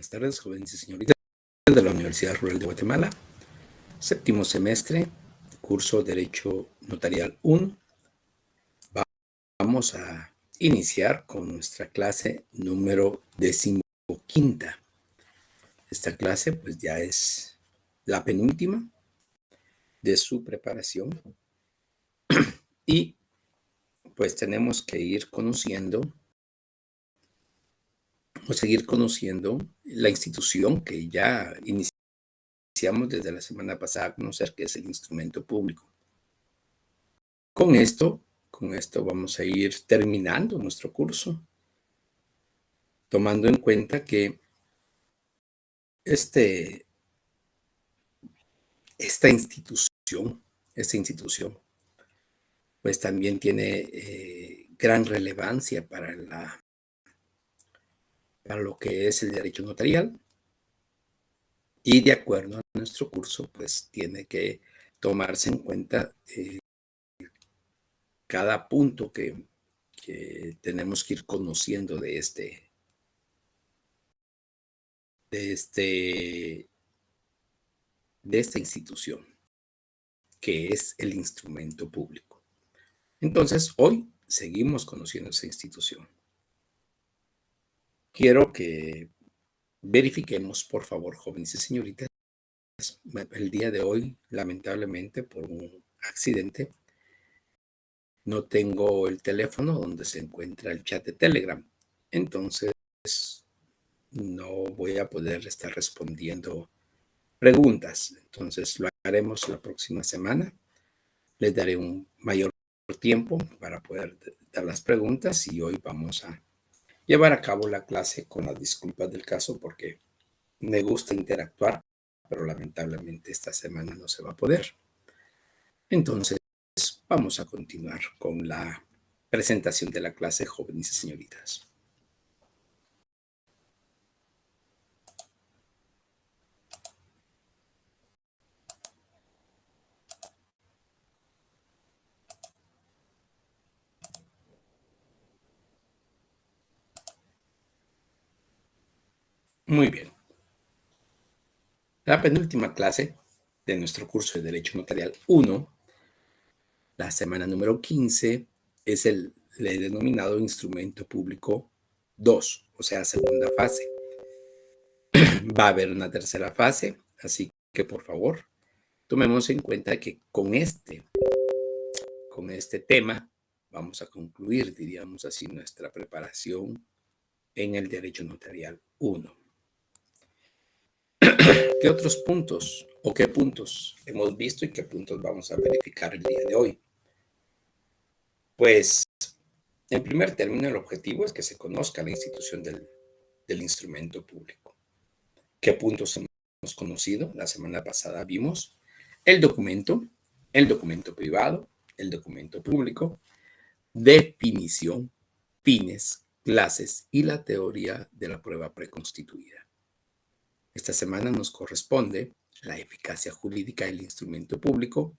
buenas tardes, jóvenes y señoritas de la Universidad Rural de Guatemala, séptimo semestre, curso Derecho Notarial 1. Vamos a iniciar con nuestra clase número 15. Esta clase pues ya es la penúltima de su preparación y pues tenemos que ir conociendo o seguir conociendo la institución que ya iniciamos desde la semana pasada a conocer, que es el instrumento público. Con esto vamos a ir terminando nuestro curso, tomando en cuenta que esta institución, pues también tiene gran relevancia para lo que es el derecho notarial, y de acuerdo a nuestro curso, pues tiene que tomarse en cuenta cada punto que tenemos que ir conociendo de esta institución, que es el instrumento público. Entonces, hoy seguimos conociendo esa institución. Quiero que verifiquemos, por favor, jóvenes y señoritas, el día de hoy, lamentablemente, por un accidente, no tengo el teléfono donde se encuentra el chat de Telegram. Entonces, no voy a poder estar respondiendo preguntas. Entonces, lo haremos la próxima semana. Les daré un mayor tiempo para poder dar las preguntas, y hoy vamos a llevar a cabo la clase con las disculpas del caso, porque me gusta interactuar, pero lamentablemente esta semana no se va a poder. Entonces, vamos a continuar con la presentación de la clase, jóvenes y señoritas. Muy bien. La penúltima clase de nuestro curso de Derecho Notarial 1, la semana número 15, es el denominado Instrumento Público 2, o sea, segunda fase. Va a haber una tercera fase, así que por favor, tomemos en cuenta que con este tema vamos a concluir, diríamos así, nuestra preparación en el Derecho Notarial 1. ¿Qué otros puntos o qué puntos hemos visto y qué puntos vamos a verificar el día de hoy? Pues, en primer término, el objetivo es que se conozca la institución del instrumento público. ¿Qué puntos hemos conocido? La semana pasada vimos el documento privado, el documento público, definición, fines, clases y la teoría de la prueba preconstituida. Esta semana nos corresponde la eficacia jurídica del instrumento público,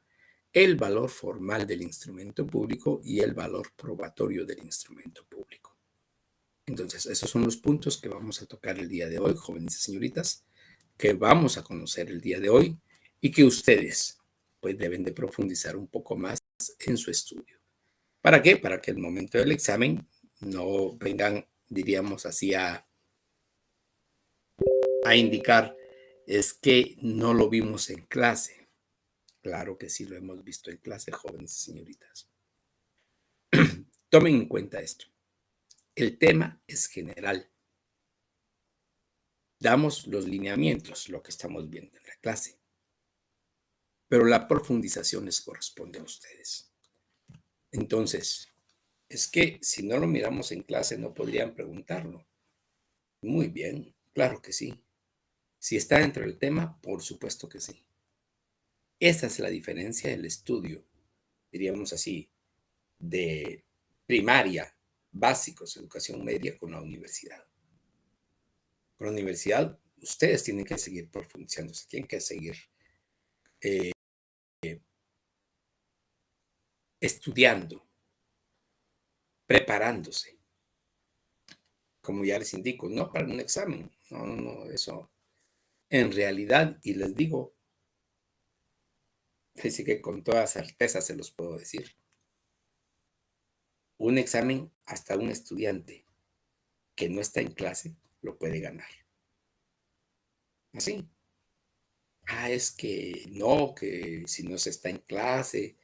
el valor formal del instrumento público y el valor probatorio del instrumento público. Entonces, esos son los puntos que vamos a tocar el día de hoy, jóvenes y señoritas, que vamos a conocer el día de hoy y que ustedes pues deben de profundizar un poco más en su estudio. ¿Para qué? Para que el momento del examen no vengan, diríamos así, a indicar, es que no lo vimos en clase. Claro que sí lo hemos visto en clase, jóvenes y señoritas. Tomen en cuenta esto. El tema es general. Damos los lineamientos, lo que estamos viendo en la clase. Pero la profundización les corresponde a ustedes. Entonces, es que si no lo miramos en clase, no podrían preguntarlo. Muy bien, claro que sí. Si está dentro del tema, por supuesto que sí. Esa es la diferencia del estudio, diríamos así, de primaria, básicos, educación media, con la universidad. Con la universidad, ustedes tienen que seguir profundizando, tienen que seguir estudiando, preparándose. Como ya les indico, no para un examen, No, eso en realidad, y les digo, así que con toda certeza se los puedo decir, un examen hasta un estudiante que no está en clase lo puede ganar. Así. Es que si no se está en clase,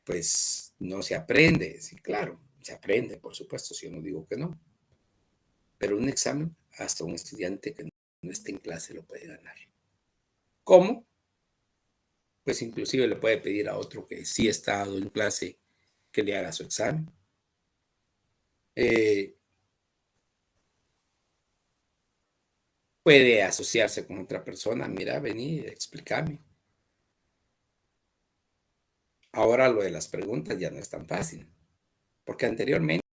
pues no se aprende. Sí, claro, se aprende, por supuesto, si yo no digo que no. Pero un examen, hasta un estudiante que no esté en clase lo puede ganar. ¿Cómo? Pues inclusive le puede pedir a otro que sí ha estado en clase que le haga su examen. Eh, Puede asociarse con otra persona. Mira, vení, explícame. Ahora lo de las preguntas ya no es tan fácil, porque anteriormente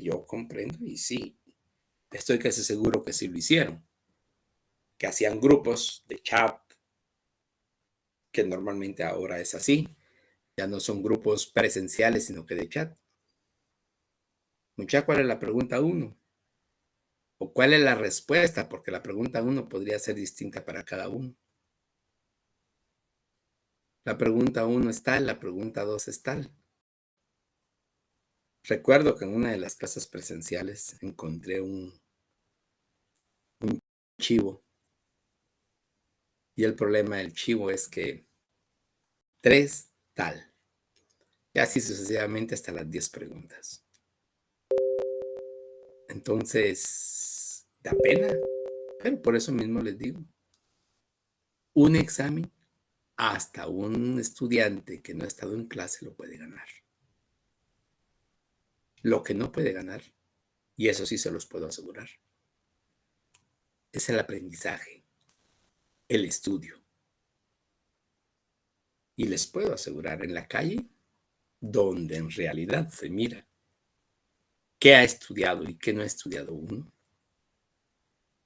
yo comprendo y sí, estoy casi seguro que sí lo hicieron, que hacían grupos de chat, que normalmente ahora es así, ya no son grupos presenciales, sino que de chat. Mucha, ¿cuál es la pregunta uno? ¿O cuál es la respuesta? Porque la pregunta uno podría ser distinta para cada uno. La pregunta uno es tal, la pregunta dos es tal. Recuerdo que en una de las clases presenciales encontré un chivo, y el problema del chivo es que tres tal, y así sucesivamente hasta las 10 preguntas. Entonces, da pena, pero por eso mismo les digo, un examen hasta un estudiante que no ha estado en clase lo puede ganar. Lo que no puede ganar, y eso sí se los puedo asegurar, es el aprendizaje, el estudio. Y les puedo asegurar, en la calle, donde en realidad se mira qué ha estudiado y qué no ha estudiado uno,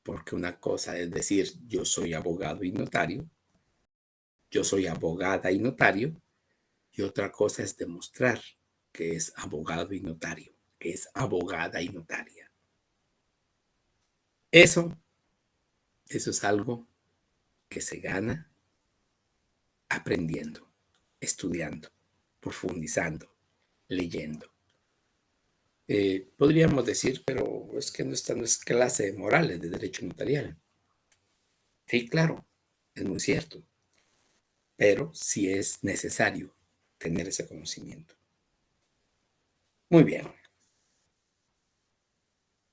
porque una cosa es decir, yo soy abogado y notario, yo soy abogada y notario, y otra cosa es demostrar que es abogado y notario, que es abogada y notaria. Eso, eso es algo que se gana aprendiendo, estudiando, profundizando, leyendo. Podríamos decir, pero es que esta no es clase de morales de derecho notarial. Sí, claro, es muy cierto, pero sí es necesario tener ese conocimiento. Muy bien,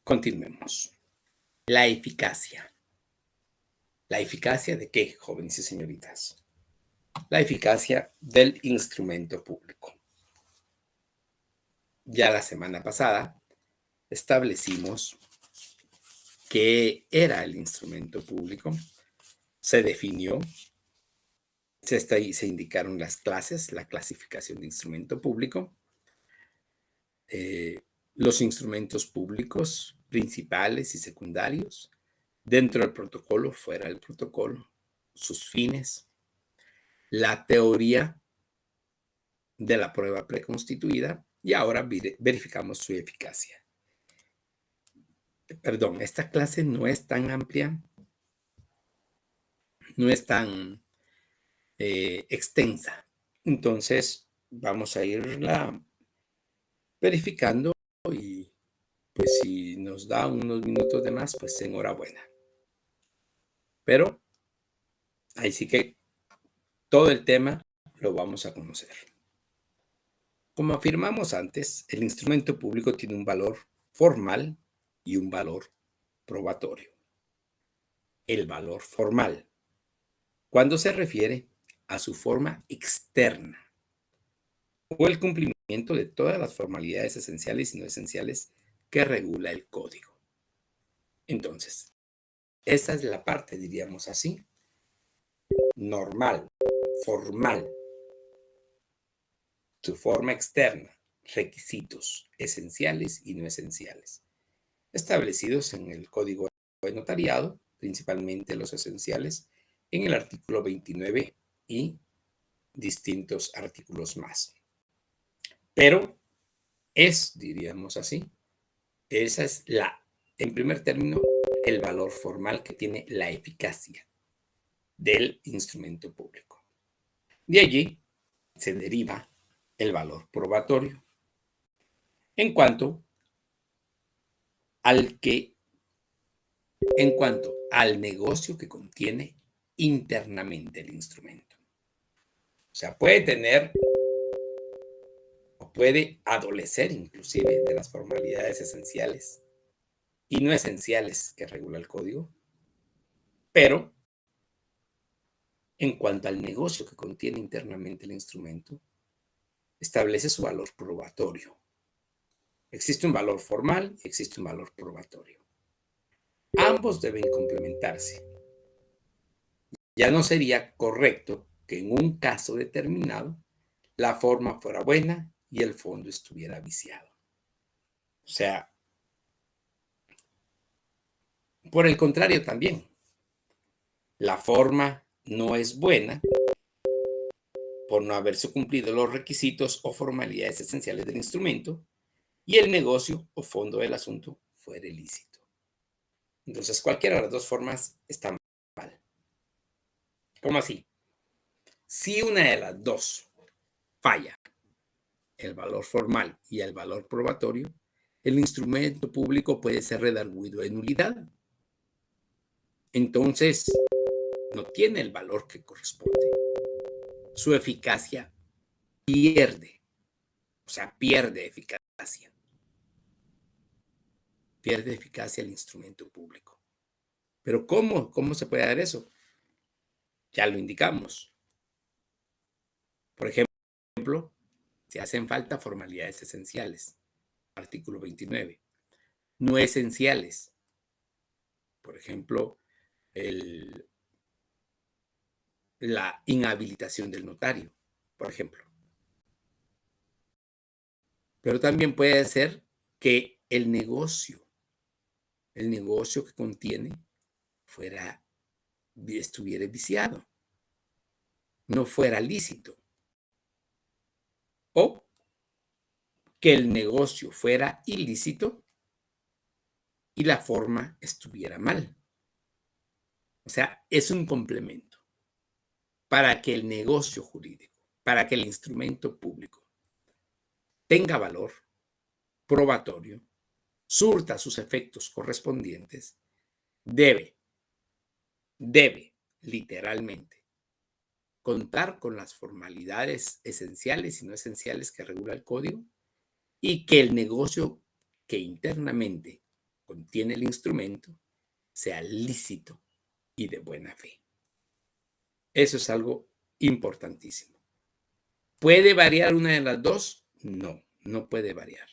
continuemos. La eficacia. ¿La eficacia de qué, jóvenes y señoritas? La eficacia del instrumento público. Ya la semana pasada establecimos qué era el instrumento público, se definió, se indicaron las clases, la clasificación de instrumento público, los instrumentos públicos principales y secundarios, dentro del protocolo, fuera del protocolo, sus fines, la teoría de la prueba preconstituida y ahora verificamos su eficacia. Perdón, esta clase no es tan amplia, no es tan extensa. Entonces, vamos a irla verificando y pues si nos da unos minutos de más, pues enhorabuena. Pero ahí sí que todo el tema lo vamos a conocer. Como afirmamos antes, el instrumento público tiene un valor formal y un valor probatorio. El valor formal, cuando se refiere a su forma externa o el cumplimiento de todas las formalidades esenciales y no esenciales que regula el código. Entonces, esa es la parte, diríamos así, normal, formal, su forma externa, requisitos esenciales y no esenciales, establecidos en el Código de Notariado, principalmente los esenciales, en el artículo 29 y distintos artículos más. Pero diríamos así, esa es en primer término, el valor formal que tiene la eficacia del instrumento público. De allí se deriva el valor probatorio en cuanto al negocio que contiene internamente el instrumento. O sea, puede tener o puede adolecer inclusive de las formalidades esenciales y no esenciales que regula el código, pero en cuanto al negocio que contiene internamente el instrumento, establece su valor probatorio. Existe un valor formal y existe un valor probatorio. Ambos deben complementarse. Ya no sería correcto que en un caso determinado la forma fuera buena y el fondo estuviera viciado. O sea, por el contrario también, la forma no es buena por no haberse cumplido los requisitos o formalidades esenciales del instrumento y el negocio o fondo del asunto fuera ilícito. Entonces, cualquiera de las dos formas está mal. ¿Cómo así? Si una de las dos falla, el valor formal y el valor probatorio, el instrumento público puede ser redarguido de nulidad. Entonces, no tiene el valor que corresponde. Su eficacia pierde, o sea, pierde eficacia. Pierde eficacia el instrumento público. Pero ¿cómo se puede dar eso? Ya lo indicamos. Por ejemplo, si hacen falta formalidades esenciales, artículo 29. No esenciales, por ejemplo, la inhabilitación del notario, por ejemplo. Pero también puede ser que el negocio que contiene estuviera viciado, no fuera lícito, o que el negocio fuera ilícito y la forma estuviera mal. O sea, es un complemento para que el negocio jurídico, para que el instrumento público tenga valor probatorio, surta sus efectos correspondientes, debe literalmente contar con las formalidades esenciales y no esenciales que regula el código y que el negocio que internamente contiene el instrumento sea lícito y de buena fe. Eso es algo importantísimo. ¿Puede variar una de las dos? No, no puede variar.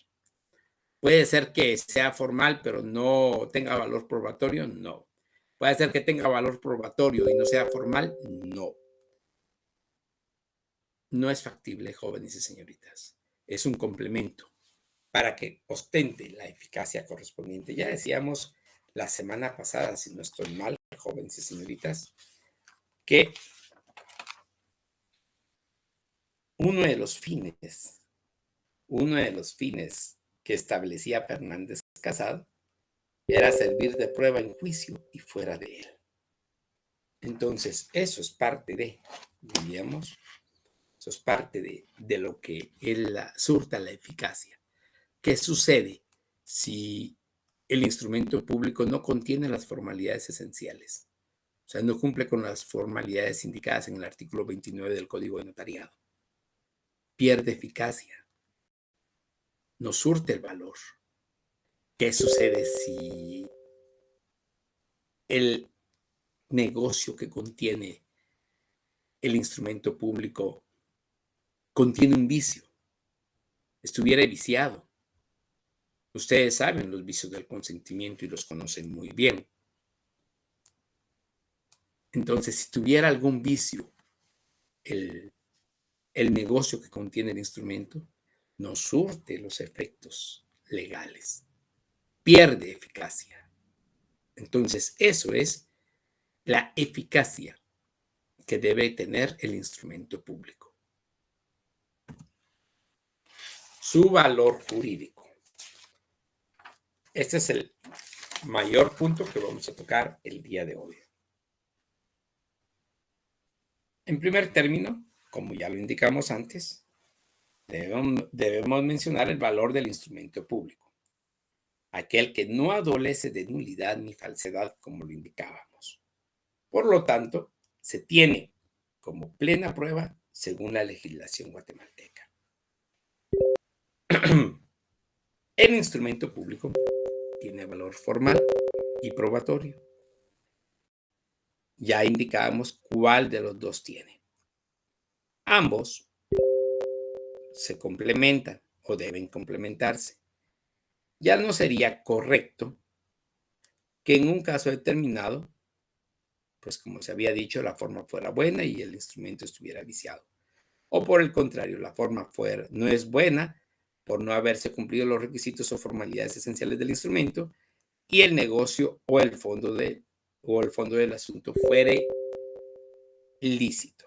¿Puede ser que sea formal pero no tenga valor probatorio? No. ¿Puede ser que tenga valor probatorio y no sea formal? No. No es factible, jóvenes y señoritas. Es un complemento para que ostente la eficacia correspondiente. Ya decíamos la semana pasada, si no estoy mal, jóvenes y señoritas, que uno de los fines que establecía Fernández Casado era servir de prueba en juicio y fuera de él. Entonces, eso es parte diríamos, eso es parte de lo que él surta la eficacia. ¿Qué sucede si el instrumento público no contiene las formalidades esenciales? O sea, no cumple con las formalidades indicadas en el artículo 29 del Código de Notariado. Pierde eficacia, no surte el valor. ¿Qué sucede si el negocio que contiene el instrumento público contiene un vicio? Estuviera viciado. Ustedes saben los vicios del consentimiento y los conocen muy bien. Entonces, si tuviera algún vicio, el negocio que contiene el instrumento no surte los efectos legales, pierde eficacia. Entonces, eso es la eficacia que debe tener el instrumento público. Su valor jurídico. Este es mayor punto que vamos a tocar el día de hoy. En primer término, como ya lo indicamos antes, debemos mencionar el valor del instrumento público, aquel que no adolece de nulidad ni falsedad, como lo indicábamos. Por lo tanto, se tiene como plena prueba según la legislación guatemalteca. El instrumento público tiene valor formal y probatorio. Ya indicamos cuál de los dos tiene. Ambos se complementan o deben complementarse. Ya no sería correcto que en un caso determinado, pues como se había dicho, la forma fuera buena y el instrumento estuviera viciado. O por el contrario, la forma no es buena por no haberse cumplido los requisitos o formalidades esenciales del instrumento y el negocio o el fondo del asunto fuere lícito.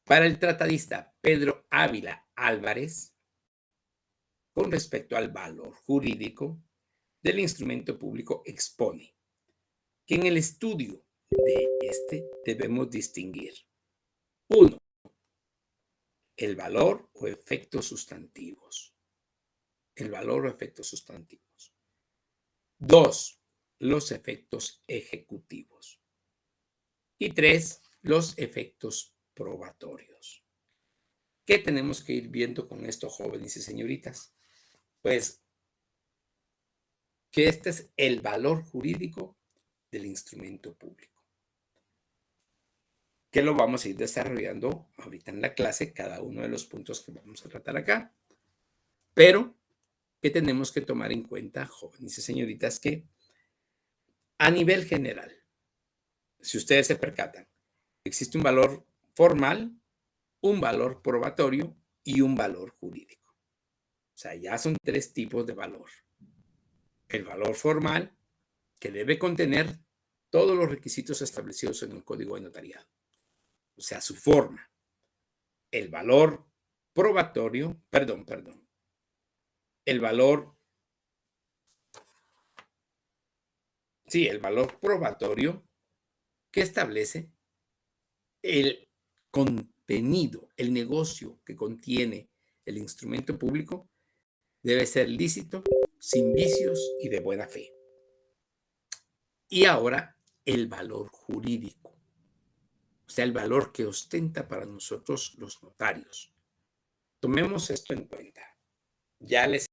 Para el tratadista Pedro Ávila Álvarez, con respecto al valor jurídico del instrumento público, expone que en el estudio de este debemos distinguir: 1. El valor o efectos sustantivos. El valor o efectos sustantivos. 2. Los efectos ejecutivos. Y 3. Los efectos probatorios. ¿Qué tenemos que ir viendo con esto, jóvenes y señoritas? Pues que este es el valor jurídico del instrumento público, que lo vamos a ir desarrollando ahorita en la clase, cada uno de los puntos que vamos a tratar acá, pero que tenemos que tomar en cuenta, jóvenes y señoritas, que a nivel general, si ustedes se percatan, existe un valor formal, un valor probatorio y un valor jurídico. O sea, ya son 3 tipos de valor. El valor formal, que debe contener todos los requisitos establecidos en el Código de Notariado, o sea, su forma. El valor probatorio, el valor, el valor probatorio que establece el contenido, el negocio que contiene el instrumento público debe ser lícito, sin vicios y de buena fe. Y ahora, el valor jurídico, o sea, el valor que ostenta para nosotros los notarios. Tomemos esto en cuenta. Ya les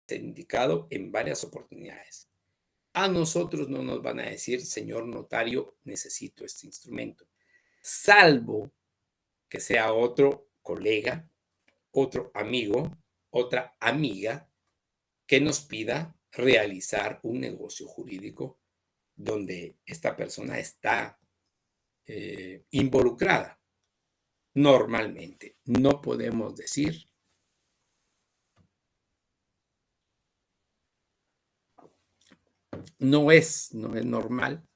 he indicado en varias oportunidades. A nosotros no nos van a decir: señor notario, necesito este instrumento, salvo que sea otro colega, otro amigo, otra amiga que nos pida realizar un negocio jurídico donde esta persona está involucrada. Normalmente no podemos decir no es normal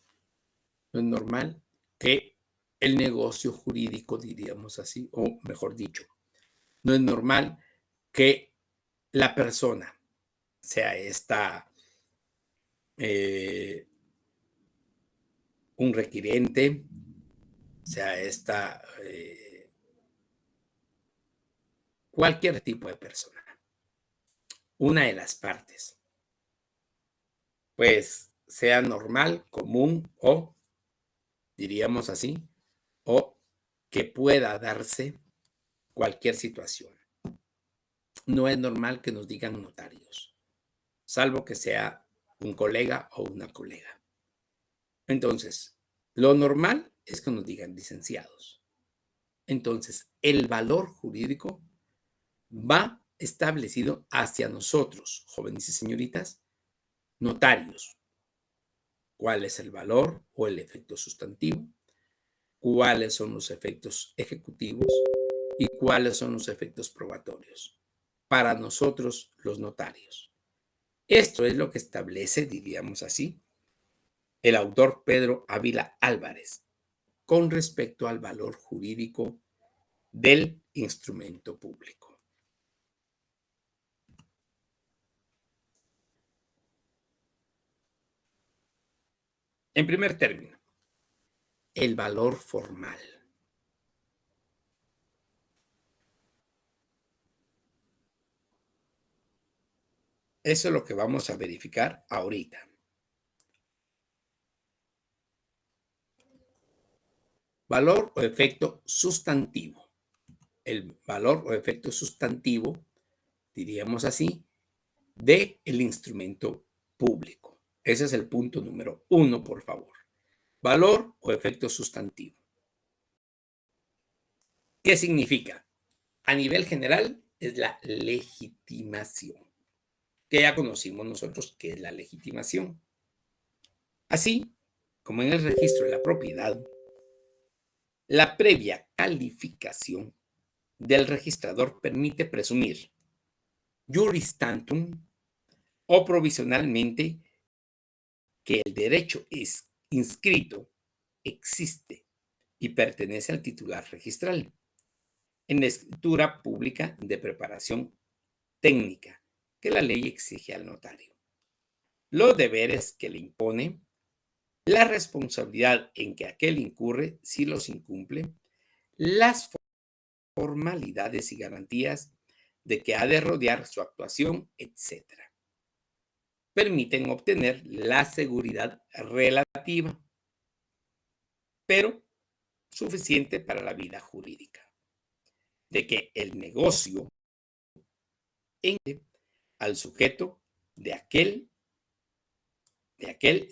que el negocio jurídico, diríamos así, o mejor dicho, no es normal que la persona, sea esta un requirente, sea esta cualquier tipo de persona, una de las partes, pues sea normal, común o, diríamos así, o que pueda darse cualquier situación. No es normal que nos digan notarios, salvo que sea un colega o una colega. Entonces, lo normal es que nos digan licenciados. Entonces, el valor jurídico va establecido hacia nosotros, jóvenes y señoritas, notarios. ¿Cuál es el valor o el efecto sustantivo? ¿Cuáles son los efectos ejecutivos? ¿Y cuáles son los efectos probatorios? Para nosotros, los notarios. Esto es lo que establece, diríamos así, el autor Pedro Ávila Álvarez con respecto al valor jurídico del instrumento público. En primer término, el valor formal. Eso es lo que vamos a verificar ahorita. Valor o efecto sustantivo. El valor o efecto sustantivo, diríamos así, del instrumento público. Ese es el punto número 1, por favor. Valor o efecto sustantivo. ¿Qué significa? A nivel general es la legitimación, que ya conocimos nosotros qué es la legitimación. Así como en el registro de la propiedad, la previa calificación del registrador permite presumir juris tantum o provisionalmente que el derecho es inscrito, existe y pertenece al titular registral en la escritura pública de preparación técnica que la ley exige al notario. Los deberes que le impone, la responsabilidad en que aquel incurre si los incumple, las formalidades y garantías de que ha de rodear su actuación, etcétera, permiten obtener la seguridad relativa, pero suficiente para la vida jurídica, de que el negocio al sujeto de aquel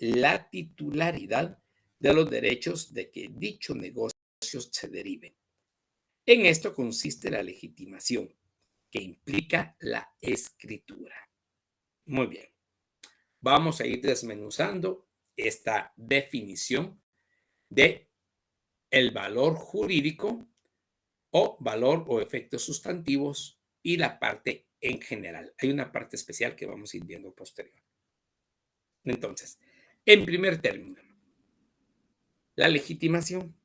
la titularidad de los derechos de que dicho negocio se derive. En esto consiste la legitimación, que implica la escritura. Muy bien, vamos a ir desmenuzando esta definición de el valor jurídico o valor o efectos sustantivos y la parte en general. Hay una parte especial que vamos a ir viendo posterior. Entonces, en primer término, la legitimación,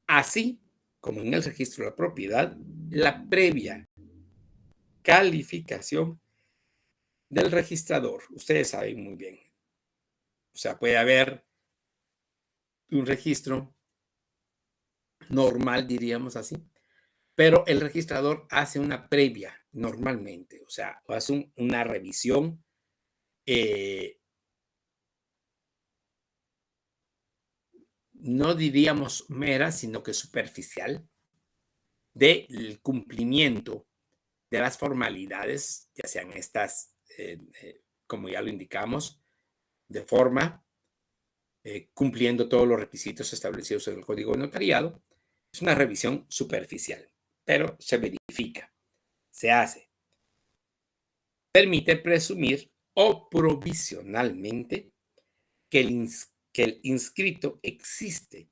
así como en el registro de la propiedad, la previa calificación del registrador. Ustedes saben muy bien. O sea, puede haber un registro normal, diríamos así, pero el registrador hace una previa normalmente, o sea, hace una revisión no diríamos mera, sino que superficial, del cumplimiento de las formalidades, ya sean estas, como ya lo indicamos, de forma, cumpliendo todos los requisitos establecidos en el Código de Notariado. Es una revisión superficial, pero se verifica, se hace. Permite presumir o provisionalmente que el inscrito existe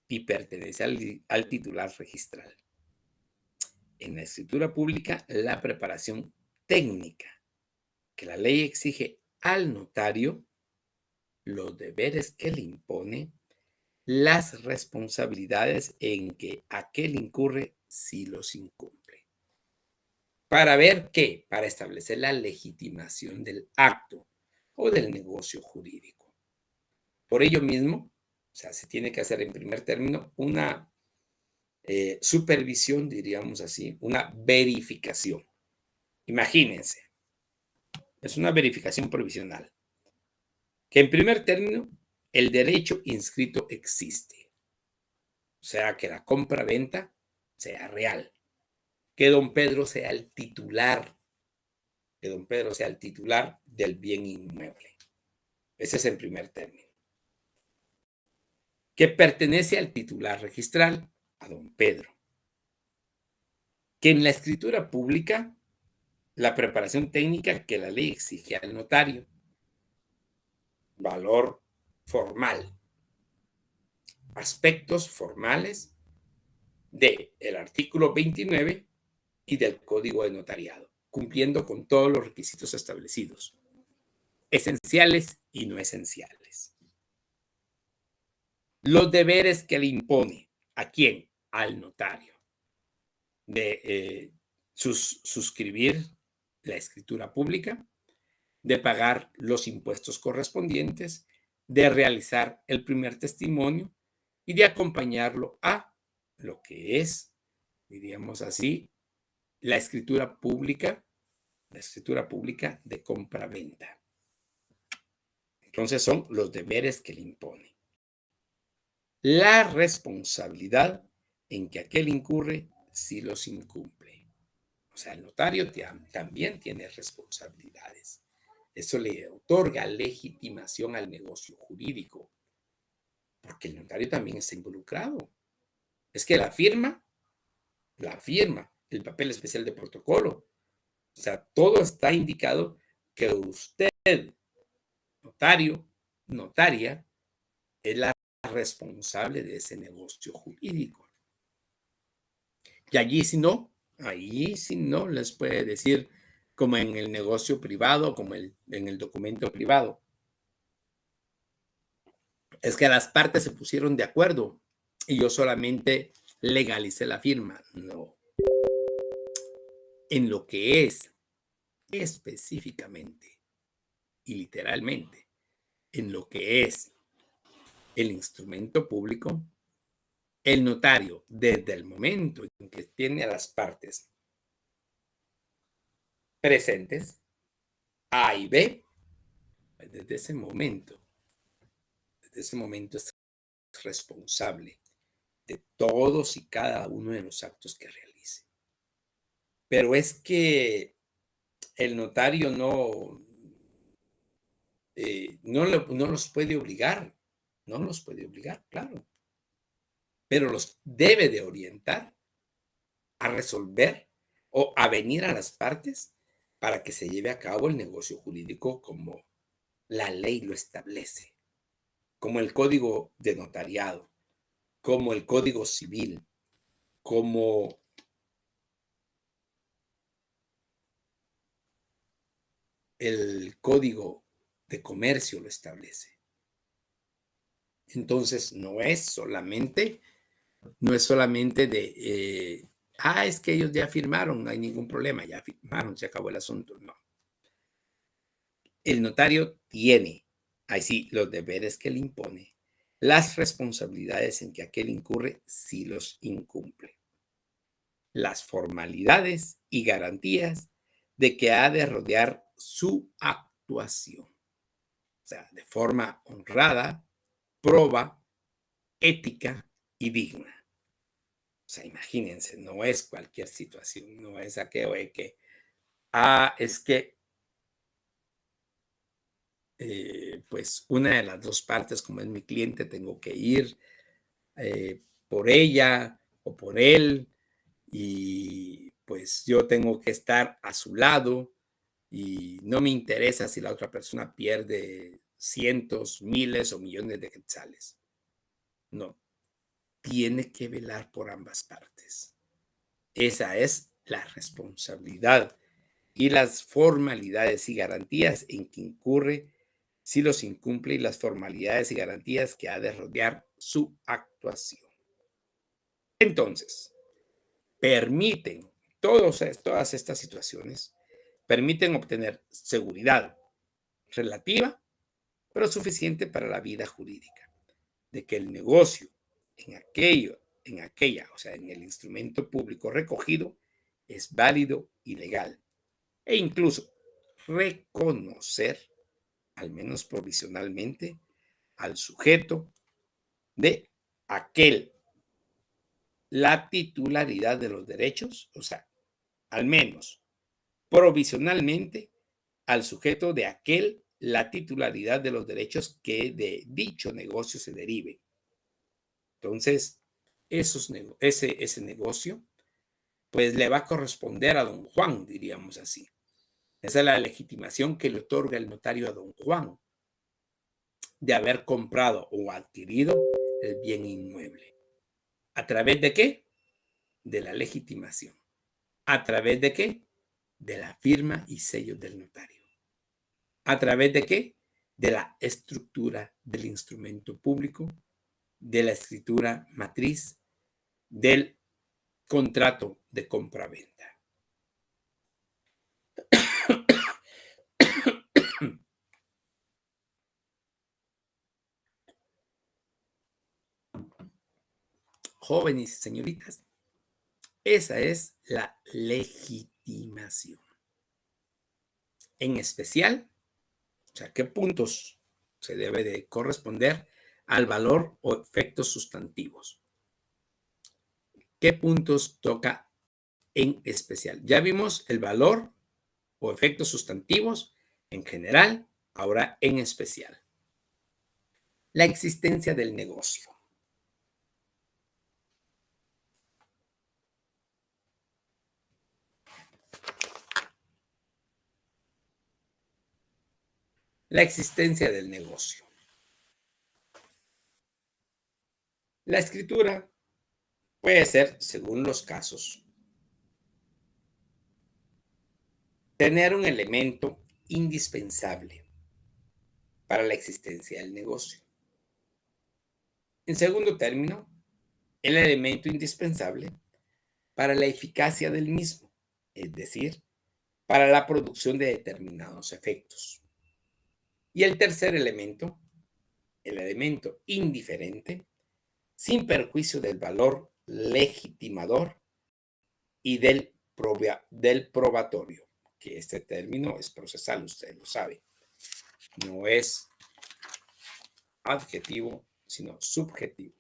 y pertenece al titular registral. En la escritura pública, la preparación técnica que la ley exige al notario, los deberes que le impone, las responsabilidades en que aquel incurre si los incumple. ¿Para ver qué? Para establecer la legitimación del acto o del negocio jurídico. Por ello mismo, o sea, se tiene que hacer en primer término una supervisión, diríamos así, una verificación. Imagínense, es una verificación provisional, que en primer término el derecho inscrito existe, o sea, que la compra-venta sea real, que don Pedro sea el titular, que don Pedro sea el titular del bien inmueble. Ese es en primer término. Que pertenece al titular registral, a don Pedro. Que en la escritura pública, la preparación técnica que la ley exige al notario. Valor formal. Aspectos formales del artículo 29 y del Código de Notariado, cumpliendo con todos los requisitos establecidos, esenciales y no esenciales. Los deberes que le impone, ¿a quién? Al notario, de suscribir la escritura pública, de pagar los impuestos correspondientes, de realizar el primer testimonio y de acompañarlo a lo que es, diríamos así, la escritura pública de compraventa. Entonces son los deberes que le impone. La responsabilidad en que aquel incurre si los incumple. O sea, el notario también tiene responsabilidades. Eso le otorga legitimación al negocio jurídico, porque el notario también está involucrado. Es que la firma, el papel especial de protocolo, o sea, todo está indicado que usted, notario, notaria, es la responsable de ese negocio jurídico. Y allí si no, les puede decir, como en el negocio privado, como en el documento privado, es que las partes se pusieron de acuerdo y yo solamente legalicé la firma. No, en lo que es específicamente y literalmente, en lo que es el instrumento público, el notario, desde el momento en que tiene a las partes presentes, A y B, desde ese momento es responsable de todos y cada uno de los actos que realice. Pero es que el notario no los puede obligar, claro, pero los debe de orientar a resolver o a venir a las partes para que se lleve a cabo el negocio jurídico como la ley lo establece, como el código de notariado, como el código civil, como el código de comercio lo establece. Entonces, no es solamente es que ellos ya firmaron, no hay ningún problema, ya firmaron, se acabó el asunto. No. El notario tiene, ahí sí, los deberes que le impone, las responsabilidades en que aquel incurre si los incumple, las formalidades y garantías de que ha de rodear su actuación. O sea, de forma honrada, proba, ética y digna. O sea, imagínense, no es cualquier situación, no es aquello de que, es que, pues una de las dos partes, como es mi cliente, tengo que ir por ella o por él, y pues yo tengo que estar a su lado y no me interesa si la otra persona pierde cientos, miles o millones de quetzales. No, tiene que velar por ambas partes. Esa es la responsabilidad y las formalidades y garantías en que incurre si los incumple y las formalidades y garantías que ha de rodear su actuación. Entonces, permiten todas estas situaciones, permiten obtener seguridad relativa, pero suficiente para la vida jurídica, de que el negocio o sea, en el instrumento público recogido, es válido y legal, e incluso reconocer, al menos provisionalmente, al sujeto de aquel la titularidad de los derechos, o sea, al menos provisionalmente al sujeto de aquel la titularidad de los derechos que de dicho negocio se derive. Entonces, ese negocio, pues le va a corresponder a don Juan, diríamos así. Esa es la legitimación que le otorga el notario a don Juan de haber comprado o adquirido el bien inmueble. ¿A través de qué? De la legitimación. ¿A través de qué? De la firma y sello del notario. ¿A través de qué? De la estructura del instrumento público, de la escritura matriz, del contrato de compraventa. jóvenes y señoritas, esa es la legitimación. En especial, o sea, ¿qué puntos se debe de corresponder al valor o efectos sustantivos? ¿Qué puntos toca en especial? Ya vimos el valor o efectos sustantivos en general, ahora en especial. La existencia del negocio. La existencia del negocio. La escritura puede ser, según los casos, tener un elemento indispensable para la existencia del negocio. En segundo término, el elemento indispensable para la eficacia del mismo, es decir, para la producción de determinados efectos. Y el tercer elemento, el elemento indiferente, sin perjuicio del valor legitimador y del probatorio, que este término es procesal, usted lo sabe. No es adjetivo, sino subjetivo.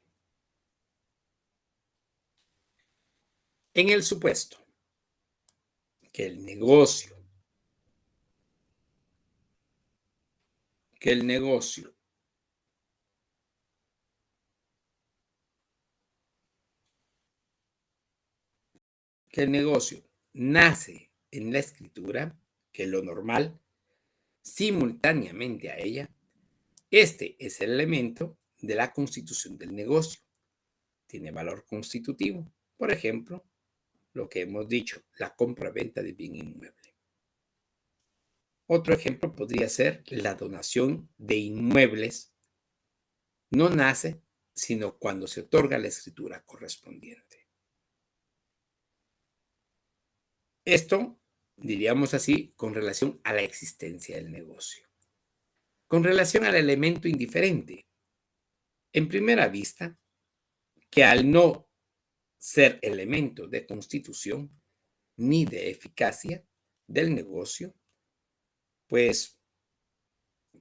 En el supuesto que el negocio, que el negocio que el negocio nace en la escritura, que es lo normal, simultáneamente a ella, este es el elemento de la constitución del negocio. Tiene valor constitutivo. Por ejemplo, lo que hemos dicho, la compra-venta de bien inmueble. Otro ejemplo podría ser la donación de inmuebles. No nace sino cuando se otorga la escritura correspondiente. Esto, diríamos así, con relación a la existencia del negocio. Con relación al elemento indiferente, en primera vista, que al no ser elemento de constitución ni de eficacia del negocio, pues,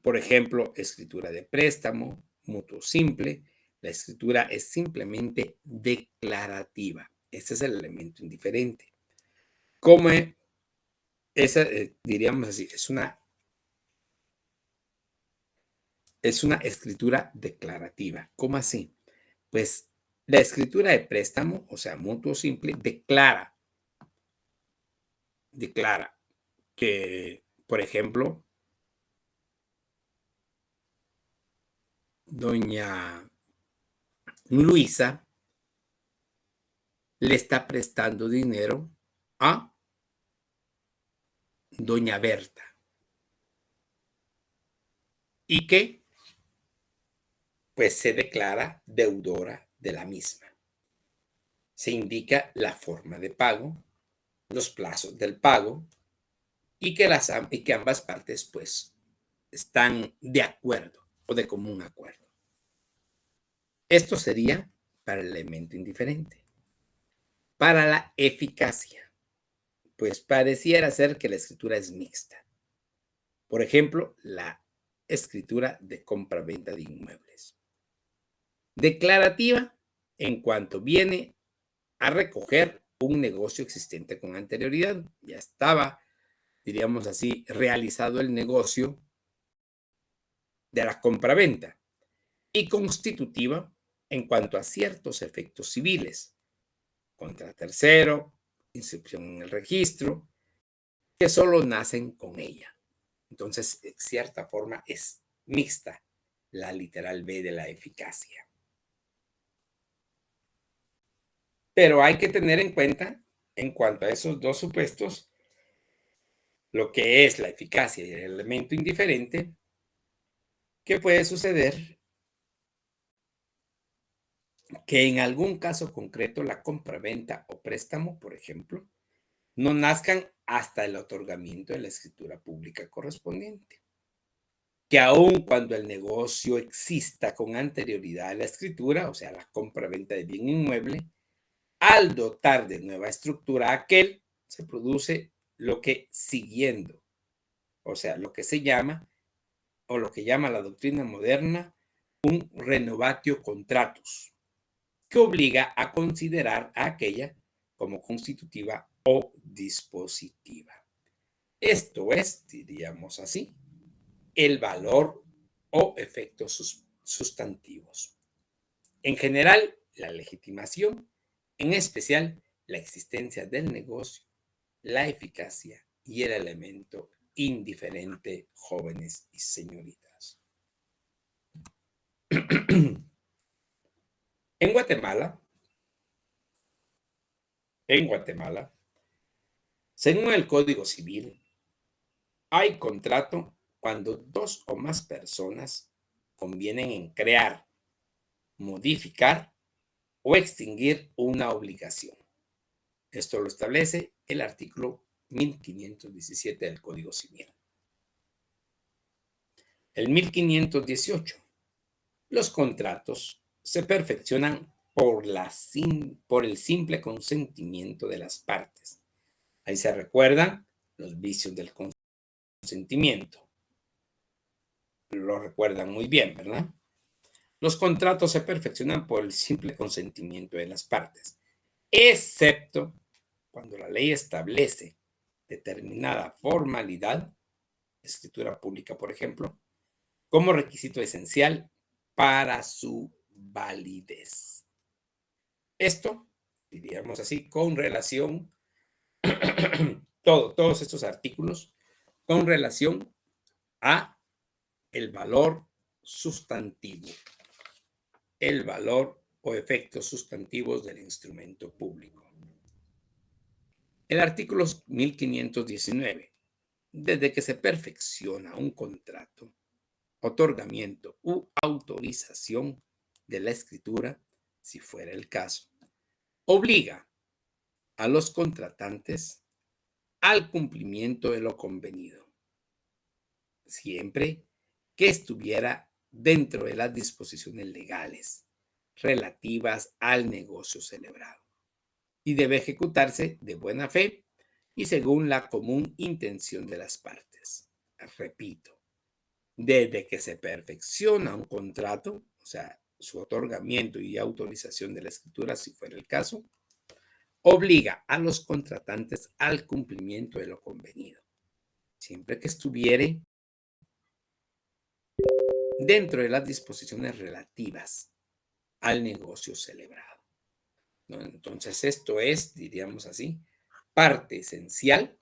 por ejemplo, escritura de préstamo, mutuo simple, la escritura es simplemente declarativa. Ese es el elemento indiferente. Como esa, diríamos así, es una escritura declarativa. ¿Cómo así? Pues la escritura de préstamo, o sea, mutuo simple, declara que, por ejemplo, doña Luisa le está prestando dinero a doña Berta y que pues se declara deudora de la misma. Se indica la forma de pago, los plazos del pago y que ambas partes pues están de acuerdo o de común acuerdo. Esto sería para el elemento indiferente. Para la eficacia, pues pareciera ser que la escritura es mixta. Por ejemplo, la escritura de compra-venta de inmuebles. Declarativa en cuanto viene a recoger un negocio existente con anterioridad. Ya estaba, diríamos así, realizado el negocio de la compraventa y constitutiva en cuanto a ciertos efectos civiles, contra tercero, inscripción en el registro, que solo nacen con ella. Entonces, de cierta forma, es mixta la literal B de la eficacia. Pero hay que tener en cuenta, en cuanto a esos dos supuestos, lo que es la eficacia y el elemento indiferente, que puede suceder que en algún caso concreto la compraventa o préstamo, por ejemplo, no nazcan hasta el otorgamiento de la escritura pública correspondiente, que aun cuando el negocio exista con anterioridad a la escritura, o sea, la compra-venta de bien inmueble, al dotar de nueva estructura aquel, se produce lo que siguiendo, o sea, lo que se llama, o lo que llama la doctrina moderna, un renovatio contratus, que obliga a considerar a aquella como constitutiva o dispositiva. Esto es, diríamos así, el valor o efectos sustantivos. En general, la legitimación, en especial la existencia del negocio, la eficacia y el elemento indiferente, jóvenes y señoritas. En Guatemala, en Guatemala, según el Código Civil, hay contrato cuando dos o más personas convienen en crear, modificar o extinguir una obligación. Esto lo establece el artículo 1517 del Código Civil. El 1518. Los contratos se perfeccionan por el simple consentimiento de las partes. Ahí se recuerdan los vicios del consentimiento. Lo recuerdan muy bien, ¿verdad? Los contratos se perfeccionan por el simple consentimiento de las partes, excepto cuando la ley establece determinada formalidad, escritura pública, por ejemplo, como requisito esencial para su validez. Esto, diríamos así, con relación, todos estos artículos, con relación a el valor sustantivo, el valor o efectos sustantivos del instrumento público. El artículo 1519. Desde que se perfecciona un contrato, otorgamiento u autorización de la escritura, si fuera el caso, obliga a los contratantes al cumplimiento de lo convenido, siempre que estuviera dentro de las disposiciones legales relativas al negocio celebrado, y debe ejecutarse de buena fe y según la común intención de las partes. Repito, desde que se perfecciona un contrato, o sea, su otorgamiento y autorización de la escritura, si fuera el caso, obliga a los contratantes al cumplimiento de lo convenido, siempre que estuviere dentro de las disposiciones relativas al negocio celebrado, ¿no? Entonces, esto es, diríamos así, parte esencial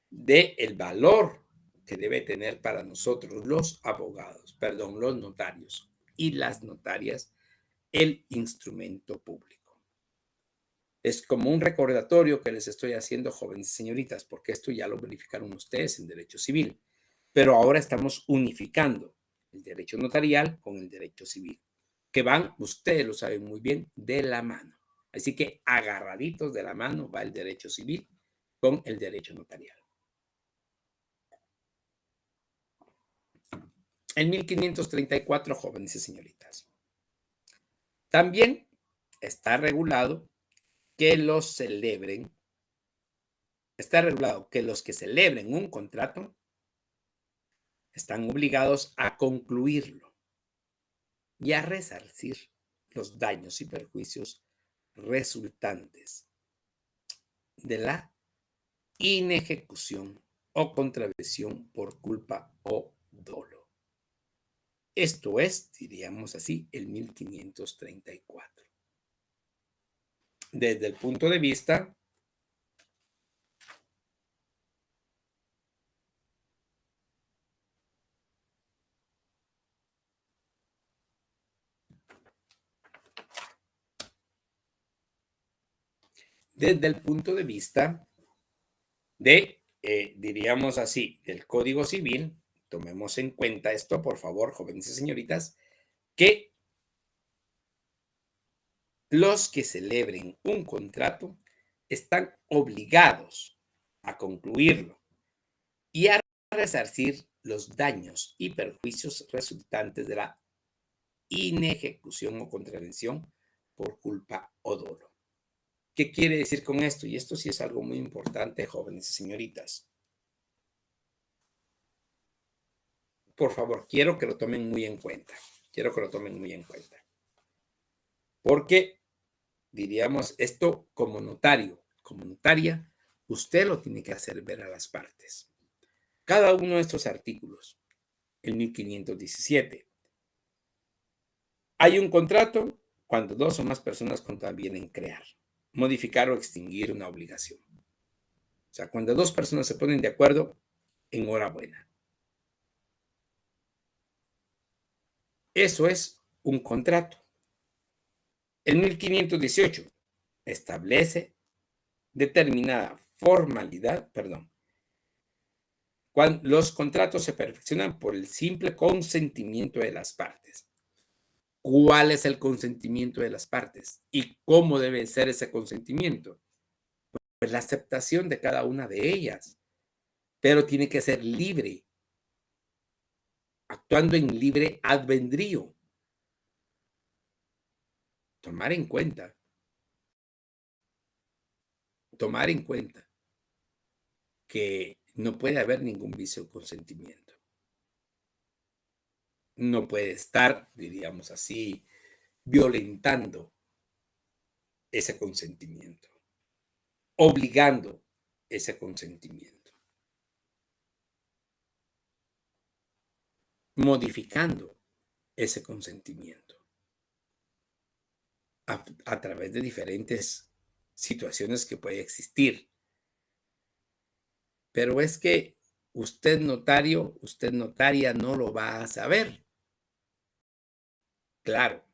del valor que debe tener para nosotros los abogados, perdón, los notarios y las notarias, el instrumento público. Es como un recordatorio que les estoy haciendo, jóvenes y señoritas, porque esto ya lo verificaron ustedes en derecho civil, pero ahora estamos unificando el derecho notarial con el derecho civil, que van, ustedes lo saben muy bien, de la mano. Así que agarraditos de la mano va el derecho civil con el derecho notarial. En 1534, jóvenes y señoritas, también está regulado que los celebren, está regulado que los que celebren un contrato están obligados a concluirlo y a resarcir los daños y perjuicios resultantes de la inejecución o contravención por culpa o dolo. Esto es, diríamos así, el 1534. Desde el punto de vista de, diríamos así, del Código Civil, tomemos en cuenta esto, por favor, jóvenes y señoritas, que los que celebren un contrato están obligados a concluirlo y a resarcir los daños y perjuicios resultantes de la inejecución o contravención por culpa o dolo. ¿Qué quiere decir con esto? Y esto sí es algo muy importante, jóvenes y señoritas. Por favor, quiero que lo tomen muy en cuenta. Quiero que lo tomen muy en cuenta. Porque, diríamos, esto como notario, como notaria, usted lo tiene que hacer ver a las partes. Cada uno de estos artículos, el 1517, hay un contrato cuando dos o más personas convienen crear, modificar o extinguir una obligación. O sea, cuando dos personas se ponen de acuerdo, enhorabuena. Eso es un contrato. El 1518 establece determinada formalidad, perdón. Cuando los contratos se perfeccionan por el simple consentimiento de las partes. ¿Cuál es el consentimiento de las partes? ¿Y cómo debe ser ese consentimiento? Pues la aceptación de cada una de ellas, pero tiene que ser libre, actuando en libre albedrío. Tomar en cuenta, tomar en cuenta que no puede haber ningún vicio de consentimiento. No puede estar, diríamos así, violentando ese consentimiento, obligando ese consentimiento, modificando ese consentimiento a través de diferentes situaciones que puede existir. Pero es que usted notario, usted notaria no lo va a saber, claro,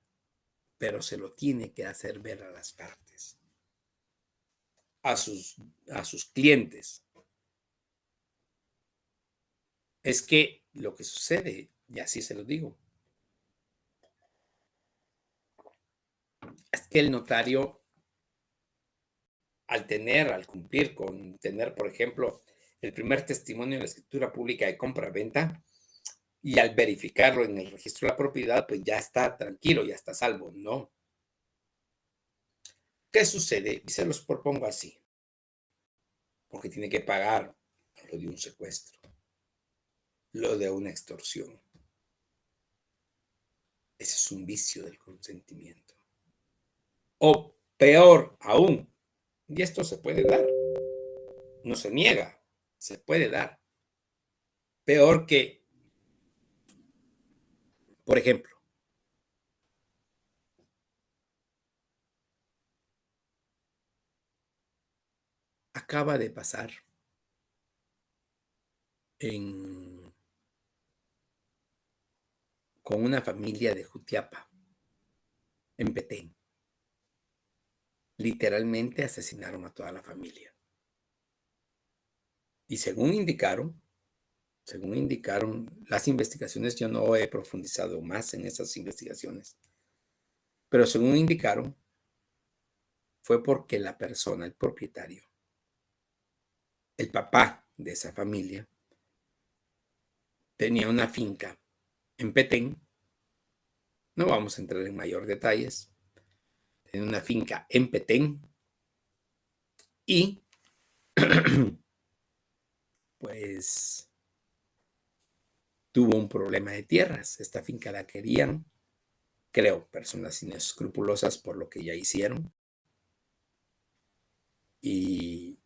pero se lo tiene que hacer ver a las partes, a sus, a sus clientes. Es que lo que sucede, y así se lo digo, es que el notario, al cumplir con tener, por ejemplo, el primer testimonio de la escritura pública de compra-venta, y al verificarlo en el registro de la propiedad, pues ya está tranquilo, ya está salvo. No. ¿Qué sucede? Y se los propongo así, porque tiene que pagar lo de un secuestro, lo de una extorsión. Ese es un vicio del consentimiento. O peor aún, y esto se puede dar, no se niega, se puede dar. Peor que, por ejemplo, acaba de pasar en, con una familia de Jutiapa, en Petén. Literalmente asesinaron a toda la familia. Y según indicaron las investigaciones, yo no he profundizado más en esas investigaciones, pero según indicaron, fue porque la persona, el propietario, el papá de esa familia, tenía una finca en Petén. No vamos a entrar en mayor detalles. Tenía una finca en Petén y pues tuvo un problema de tierras. Esta finca la querían, creo, personas inescrupulosas por lo que ya hicieron y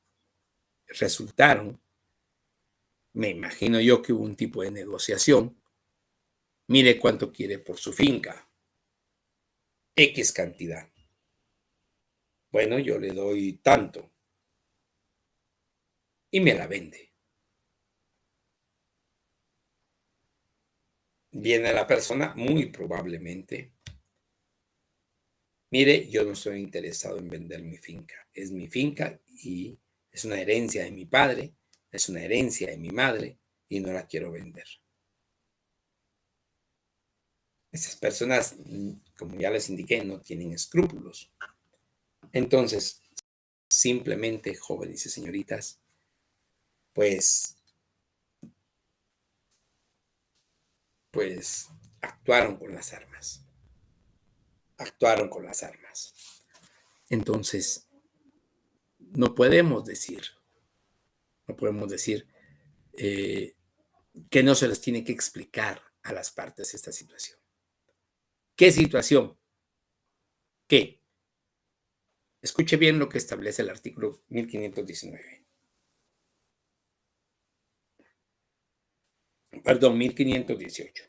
resultaron, me imagino yo que hubo un tipo de negociación. Mire cuánto quiere por su finca, X cantidad. Bueno, yo le doy tanto y me la vende. Viene la persona, muy probablemente. Mire, yo no estoy interesado en vender mi finca. Es mi finca y es una herencia de mi padre, es una herencia de mi madre y no la quiero vender. Esas personas, como ya les indiqué, no tienen escrúpulos. Entonces, simplemente, jóvenes y señoritas, pues pues actuaron con las armas. Actuaron con las armas. Entonces, no podemos decir, no podemos decir que no se les tiene que explicar a las partes esta situación. ¿Qué situación? ¿Qué? Escuche bien lo que establece el artículo 1519. Perdón, 1518.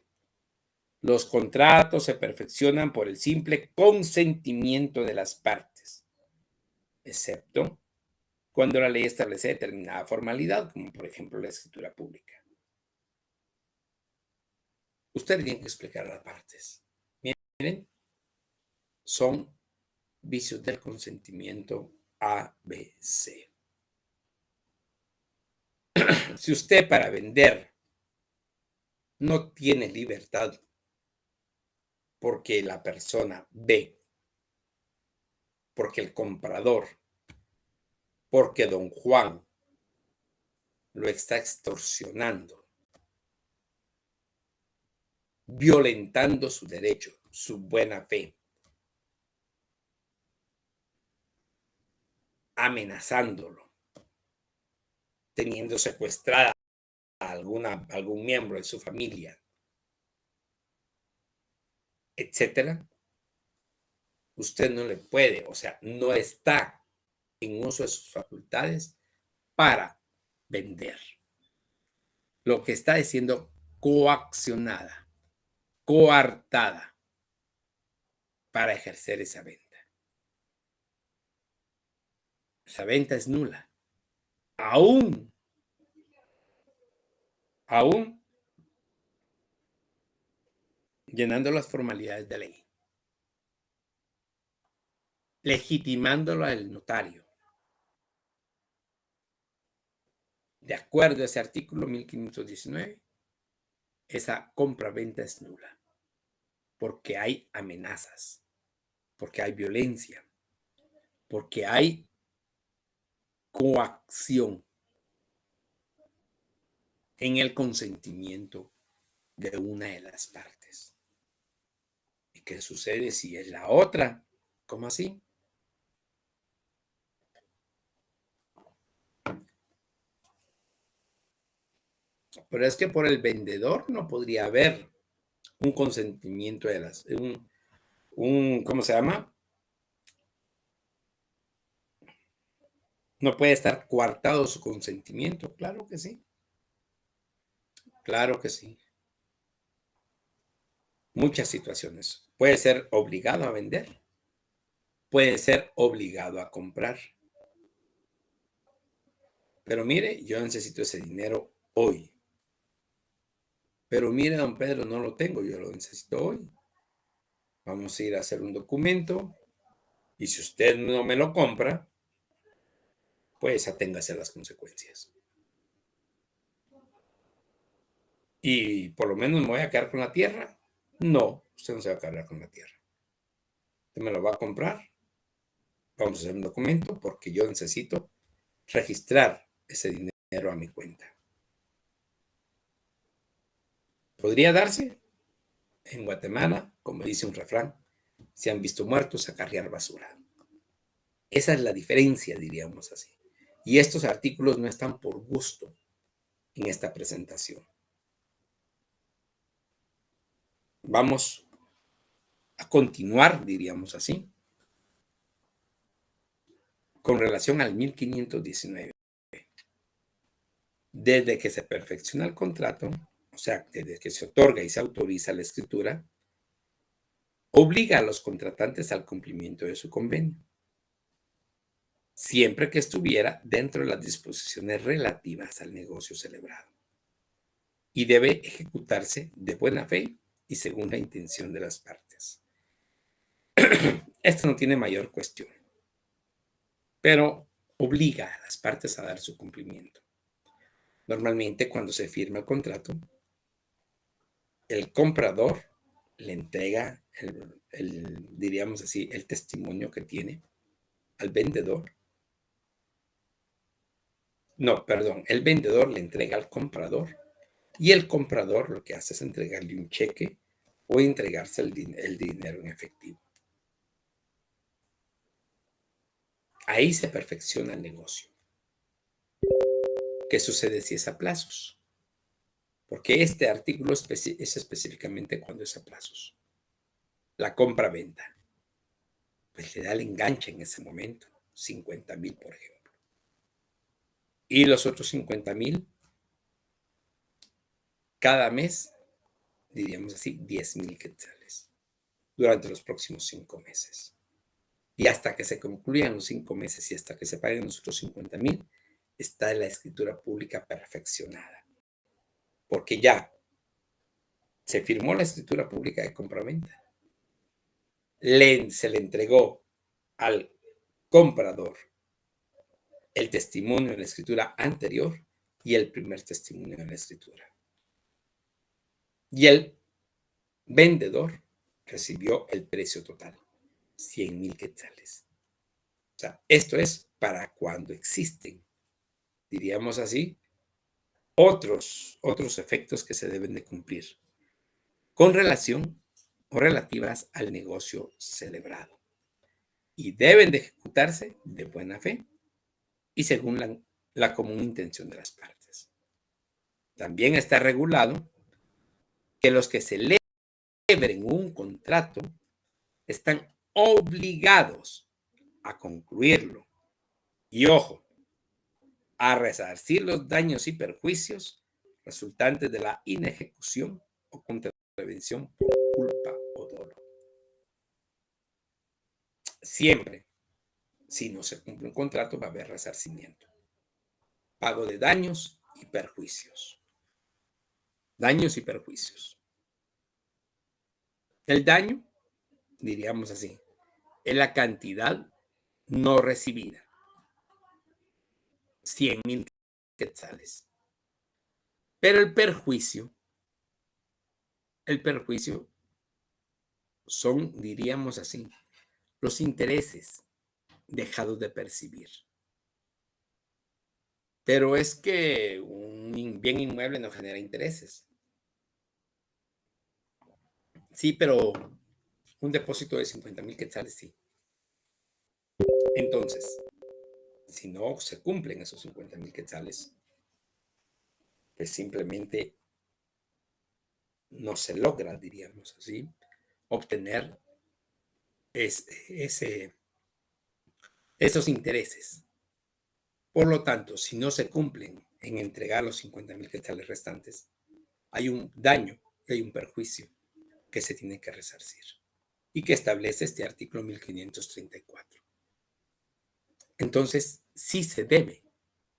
Los contratos se perfeccionan por el simple consentimiento de las partes, excepto cuando la ley establece determinada formalidad, como por ejemplo la escritura pública. Usted tiene que explicar a las partes. Miren, son vicios del consentimiento A, B, C. Si usted para vender no tiene libertad porque la persona B, porque el comprador, porque don Juan lo está extorsionando, violentando su derecho, su buena fe, amenazándolo, teniendo secuestrada a algún miembro de su familia, etcétera, usted no le puede, o sea, no está en uso de sus facultades para vender. Lo que está diciendo coaccionada, coartada para ejercer esa venta. Esa venta es nula. Aún llenando las formalidades de ley, legitimándolo al notario. De acuerdo a ese artículo 1519, esa compra-venta es nula, porque hay amenazas, porque hay violencia, porque hay coacción en el consentimiento de una de las partes. ¿Y qué sucede si es la otra? ¿Cómo así? Pero es que por el vendedor no podría haber un consentimiento de las, ¿cómo se llama? No puede estar coartado su consentimiento. Claro que sí. Claro que sí. Muchas situaciones. Puede ser obligado a vender. Puede ser obligado a comprar. Pero mire, yo necesito ese dinero hoy. Pero mire, don Pedro, no lo tengo, yo lo necesito hoy. Vamos a ir a hacer un documento y si usted no me lo compra, pues aténgase a las consecuencias. Y por lo menos me voy a quedar con la tierra. No, usted no se va a quedar con la tierra. Usted me lo va a comprar. Vamos a hacer un documento porque yo necesito registrar ese dinero a mi cuenta. ¿Podría darse? En Guatemala, como dice un refrán, se han visto muertos a carrear basura. Esa es la diferencia, diríamos así. Y estos artículos no están por gusto en esta presentación. Vamos a continuar, diríamos así, con relación al 1519. Desde que se perfecciona el contrato, o sea, desde que se otorga y se autoriza la escritura, obliga a los contratantes al cumplimiento de su convenio, siempre que estuviera dentro de las disposiciones relativas al negocio celebrado. Y debe ejecutarse de buena fe y según la intención de las partes. Esto no tiene mayor cuestión, pero obliga a las partes a dar su cumplimiento. Normalmente, cuando se firma el contrato, el comprador le entrega diríamos así, el testimonio que tiene al vendedor. No, perdón, el vendedor le entrega al comprador Y el comprador lo que hace es entregarle un cheque o entregarse el dinero en efectivo. Ahí se perfecciona el negocio. ¿Qué sucede si es a plazos? Porque este artículo es específicamente cuando es a plazos. La compra-venta, pues le da el enganche en ese momento, 50,000, por ejemplo. Y los otros 50,000, cada mes, diríamos así, 10,000 quetzales durante los próximos 5 meses. Y hasta que se concluyan los 5 meses y hasta que se paguen los otros 50,000, está la escritura pública perfeccionada. Porque ya se firmó la escritura pública de compraventa. Se le entregó al comprador el testimonio de la escritura anterior y el primer testimonio de la escritura. Y el vendedor recibió el precio total, 100,000 quetzales. O sea, esto es para cuando existen, diríamos así, otros efectos que se deben de cumplir con relación o relativas al negocio celebrado. Y deben de ejecutarse de buena fe y según la común intención de las partes. También está regulado que los que celebren un contrato están obligados a concluirlo. Y ojo, a resarcir los daños y perjuicios resultantes de la inejecución o contravención por culpa o dolo. Siempre, si no se cumple un contrato, va a haber resarcimiento, pago de daños y perjuicios. Daños y perjuicios. El daño, diríamos así, es la cantidad no recibida, 100,000 quetzales. Pero el perjuicio son, diríamos así, los intereses dejados de percibir. Pero es que un bien inmueble no genera intereses. Sí, pero un depósito de 50,000 quetzales, sí. Entonces, si no se cumplen esos 50,000 quetzales, pues simplemente no se logra, diríamos así, obtener esos intereses. Por lo tanto, si no se cumplen en entregar los 50,000 quetzales restantes, hay un daño y hay un perjuicio que se tiene que resarcir y que establece este artículo 1534. Entonces, sí se debe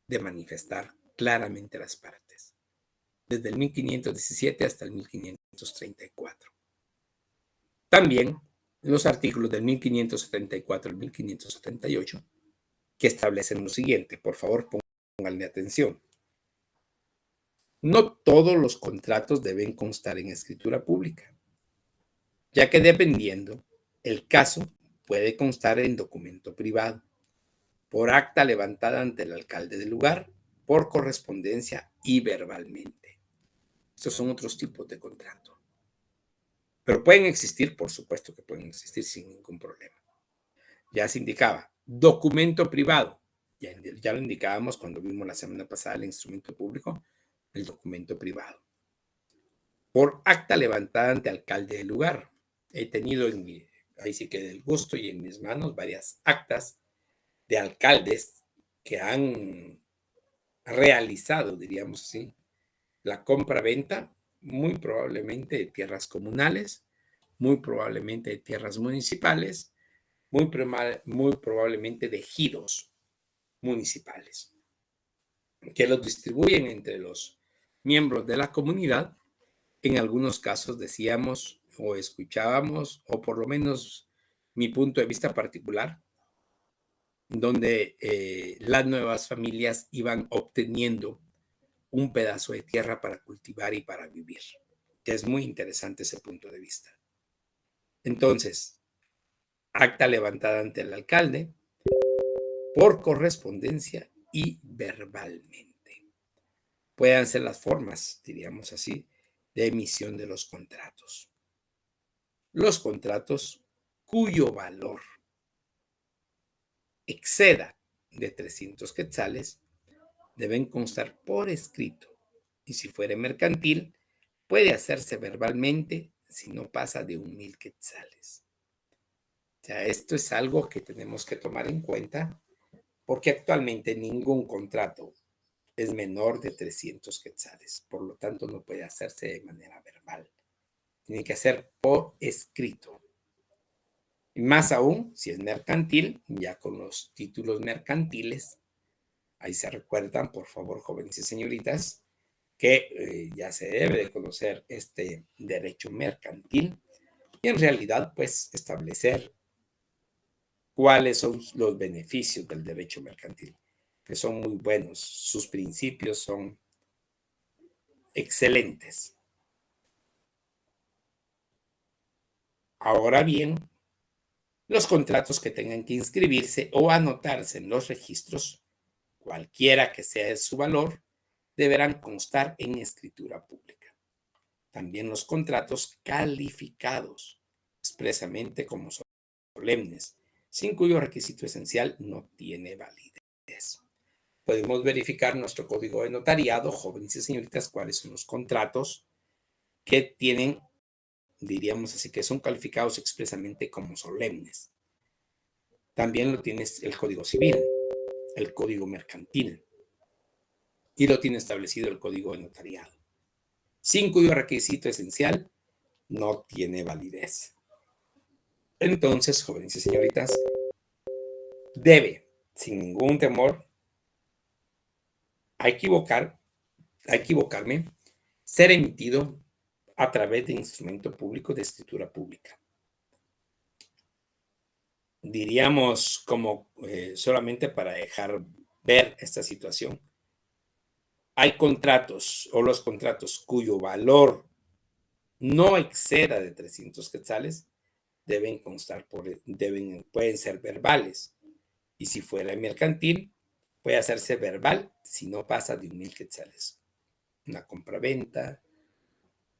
de manifestar claramente las partes, desde el 1517 hasta el 1534. También los artículos del 1574 al 1578 que establecen lo siguiente. Por favor, pónganle atención. No todos los contratos deben constar en escritura pública, ya que dependiendo el caso puede constar en documento privado, por acta levantada ante el alcalde del lugar, por correspondencia y verbalmente. Estos son otros tipos de contrato. Pero pueden existir, por supuesto que pueden existir sin ningún problema. Ya se indicaba, documento privado. Ya lo indicábamos cuando vimos la semana pasada el instrumento público, el documento privado. Por acta levantada ante alcalde del lugar. He tenido ahí sí que del gusto y en mis manos varias actas de alcaldes que han realizado, diríamos así, la compra-venta, muy probablemente de tierras comunales, muy probablemente de tierras municipales, muy probablemente de ejidos municipales, que los distribuyen entre los miembros de la comunidad. En algunos casos decíamos o escuchábamos, o por lo menos mi punto de vista particular, donde las nuevas familias iban obteniendo un pedazo de tierra para cultivar y para vivir, que es muy interesante ese punto de vista. Entonces, acta levantada ante el alcalde por correspondencia y verbalmente. puedan ser las formas, diríamos así, de emisión de los contratos. Los contratos cuyo valor exceda de 300 quetzales deben constar por escrito y si fuere mercantil, puede hacerse verbalmente si no pasa de 1,000 quetzales. O sea, esto es algo que tenemos que tomar en cuenta porque actualmente ningún contrato es menor de 300 quetzales. Por lo tanto, no puede hacerse de manera verbal. Tiene que ser por escrito. Y más aún, si es mercantil, ya con los títulos mercantiles, ahí se recuerdan, por favor, jóvenes y señoritas, que ya se debe de conocer este derecho mercantil y en realidad, pues, establecer cuáles son los beneficios del derecho mercantil, que son muy buenos. Sus principios son excelentes. Ahora bien, los contratos que tengan que inscribirse o anotarse en los registros, cualquiera que sea su valor, deberán constar en escritura pública. También los contratos calificados expresamente como solemnes, sin cuyo requisito esencial no tiene validez. Podemos verificar nuestro código de notariado, jóvenes y señoritas, cuáles son los contratos que tienen, diríamos así, que son calificados expresamente como solemnes. También lo tienes el Código Civil, el Código Mercantil y lo tiene establecido el Código de Notariado, sin cuyo requisito esencial no tiene validez. Entonces, jóvenes y señoritas, debe, sin ningún temor a equivocarme, ser emitido a través de instrumento público de escritura pública. Diríamos como solamente para dejar ver esta situación. Hay contratos o los contratos cuyo valor no exceda de 300 quetzales deben constar pueden ser verbales. Y si fuera mercantil, puede hacerse verbal si no pasa de 1,000 quetzales. Una compraventa,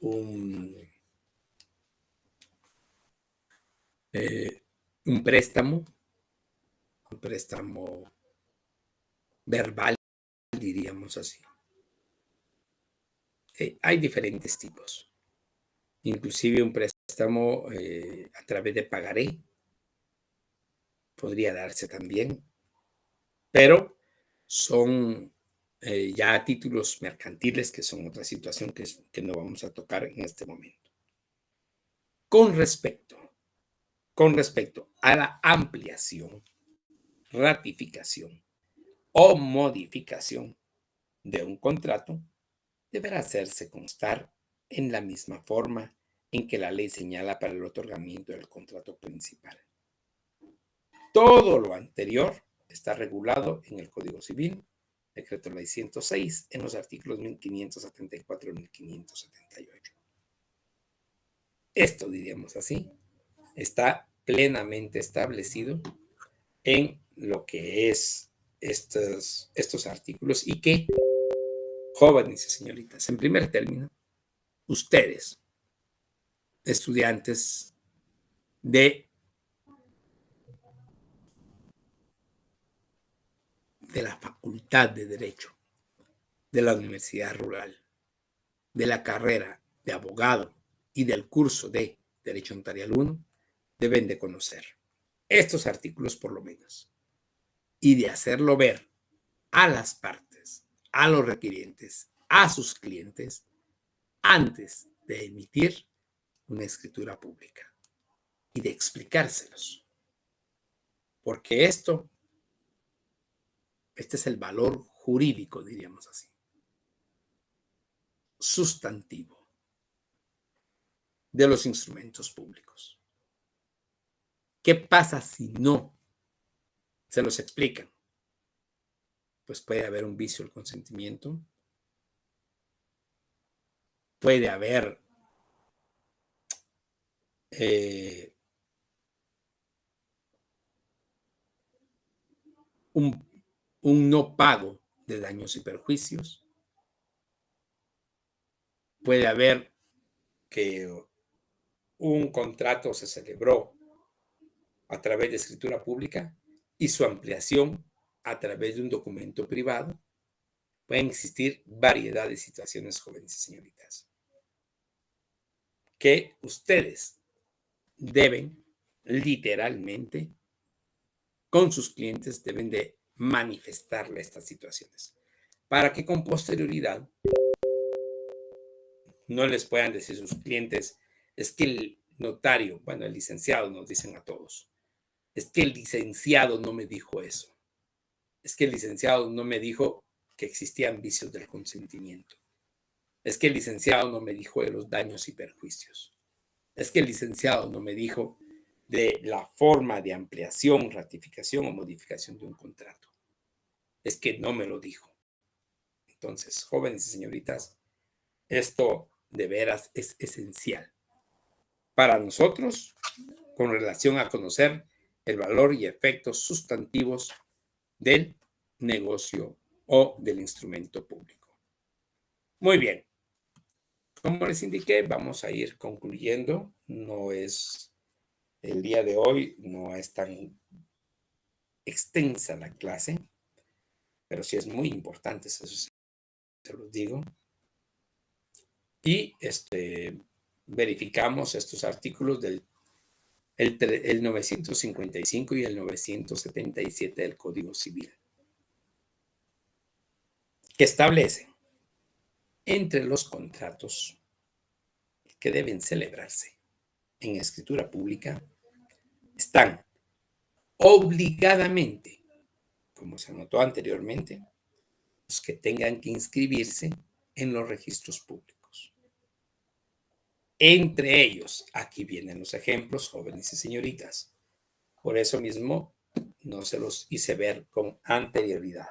un, eh, un préstamo, un préstamo verbal, diríamos así. Hay diferentes tipos. Inclusive un préstamo a través de pagaré podría darse también, pero son ya títulos mercantiles que son otra situación que no vamos a tocar en este momento. Con respecto, con respecto a la ampliación, ratificación o modificación de un contrato, deberá hacerse constar en la misma forma en que la ley señala para el otorgamiento del contrato principal. Todo lo anterior está regulado en el Código Civil, Decreto Ley 106, en los artículos 1574 y 1578. Esto, diríamos así, está plenamente establecido en lo que es estos artículos y que, jóvenes y señoritas, en primer término, ustedes, estudiantes de la Facultad de Derecho de la Universidad Rural, de la carrera de abogado y del curso de Derecho Notarial 1, deben de conocer estos artículos por lo menos y de hacerlo ver a las partes, a los requirientes, a sus clientes, antes de emitir una escritura pública y de explicárselos. Porque este es el valor jurídico, diríamos así, sustantivo de los instrumentos públicos. ¿Qué pasa si no se los explican? Pues puede haber un vicio del consentimiento, puede haber eh, un, un no pago de daños y perjuicios, Puede haber que un contrato se celebró a través de escritura pública y su ampliación a través de un documento privado. Pueden existir variedad de situaciones, jóvenes y señoritas, que ustedes deben literalmente con sus clientes deben de manifestarle estas situaciones para que con posterioridad no les puedan decir sus clientes, es que el notario, bueno, el licenciado nos dicen a todos, es que el licenciado no me dijo eso, es que el licenciado no me dijo que existían vicios del consentimiento, es que el licenciado no me dijo de los daños y perjuicios, es que el licenciado no me dijo de la forma de ampliación, ratificación o modificación de un contrato. Es que no me lo dijo. Entonces, jóvenes y señoritas, esto de veras es esencial para nosotros con relación a conocer el valor y efectos sustantivos del negocio o del instrumento público. Muy bien, como les indiqué, vamos a ir concluyendo. No es el día de hoy, no es tan extensa la clase, pero sí es muy importante, eso se los digo. Y verificamos estos artículos del el 955 y el 977 del Código Civil, que establecen entre los contratos que deben celebrarse en escritura pública, están obligadamente, como se anotó anteriormente, los que tengan que inscribirse en los registros públicos. Entre ellos, aquí vienen los ejemplos, jóvenes y señoritas. Por eso mismo no se los hice ver con anterioridad.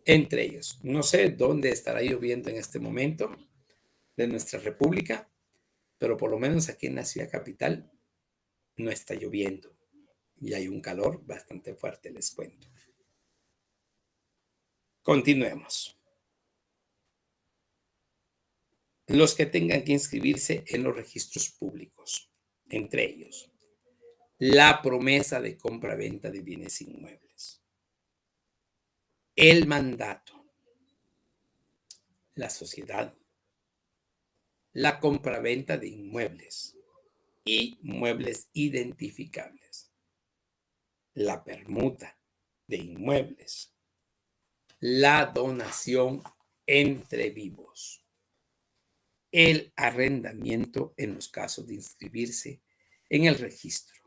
Entre ellos, no sé dónde estará lloviendo en este momento de nuestra república, pero por lo menos aquí en la ciudad capital no está lloviendo y hay un calor bastante fuerte, les cuento. Continuemos. Los que tengan que inscribirse en los registros públicos, entre ellos, la promesa de compra-venta de bienes inmuebles, el mandato, la sociedad, la compra-venta de inmuebles y muebles identificables, la permuta de inmuebles, la donación entre vivos, el arrendamiento en los casos de inscribirse en el registro,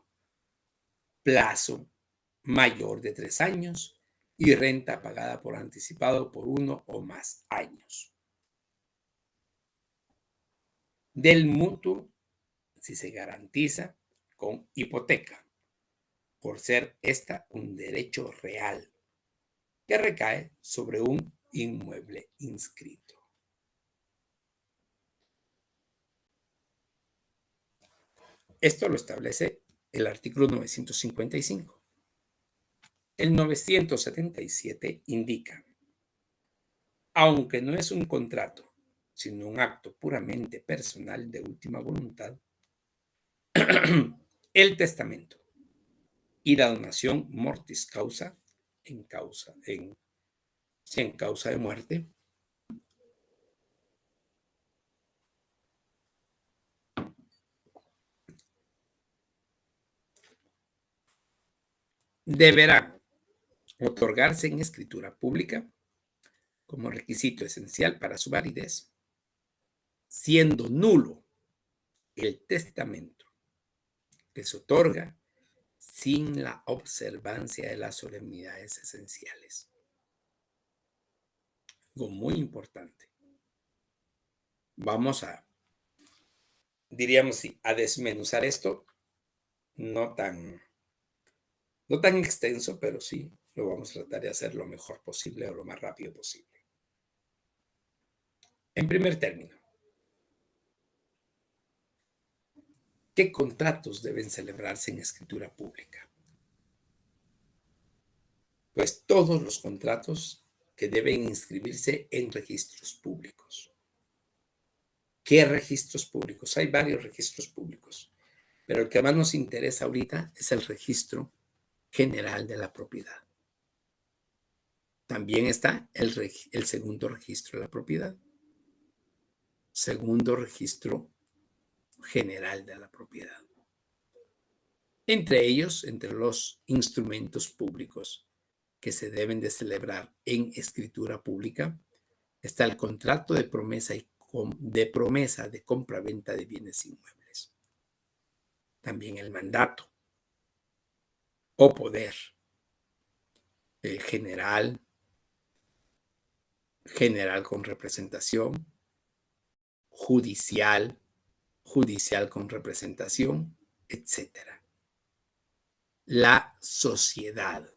plazo mayor de 3 años y renta pagada por anticipado por 1 o más años. Del mutuo, si se garantiza con hipoteca, por ser esta un derecho real que recae sobre un inmueble inscrito. Esto lo establece el artículo 955. El 977 indica, aunque no es un contrato, sino un acto puramente personal de última voluntad, el testamento y la donación mortis causa, en causa de muerte, deberá otorgarse en escritura pública como requisito esencial para su validez, siendo nulo el testamento que se otorga sin la observancia de las solemnidades esenciales. Algo muy importante. Vamos a, diríamos, a desmenuzar esto, no tan, no tan extenso, pero sí lo vamos a tratar de hacer lo mejor posible o lo más rápido posible. En primer término, ¿qué contratos deben celebrarse en escritura pública? Pues todos los contratos que deben inscribirse en registros públicos. ¿Qué registros públicos? Hay varios registros públicos, pero el que más nos interesa ahorita es el Registro General de la Propiedad. También está el segundo registro de la propiedad. Segundo registro general de la propiedad. Entre ellos, entre los instrumentos públicos que se deben de celebrar en escritura pública, está el contrato de promesa de compra-venta de bienes inmuebles. También el mandato o poder general con representación, judicial con representación, etcétera. La sociedad.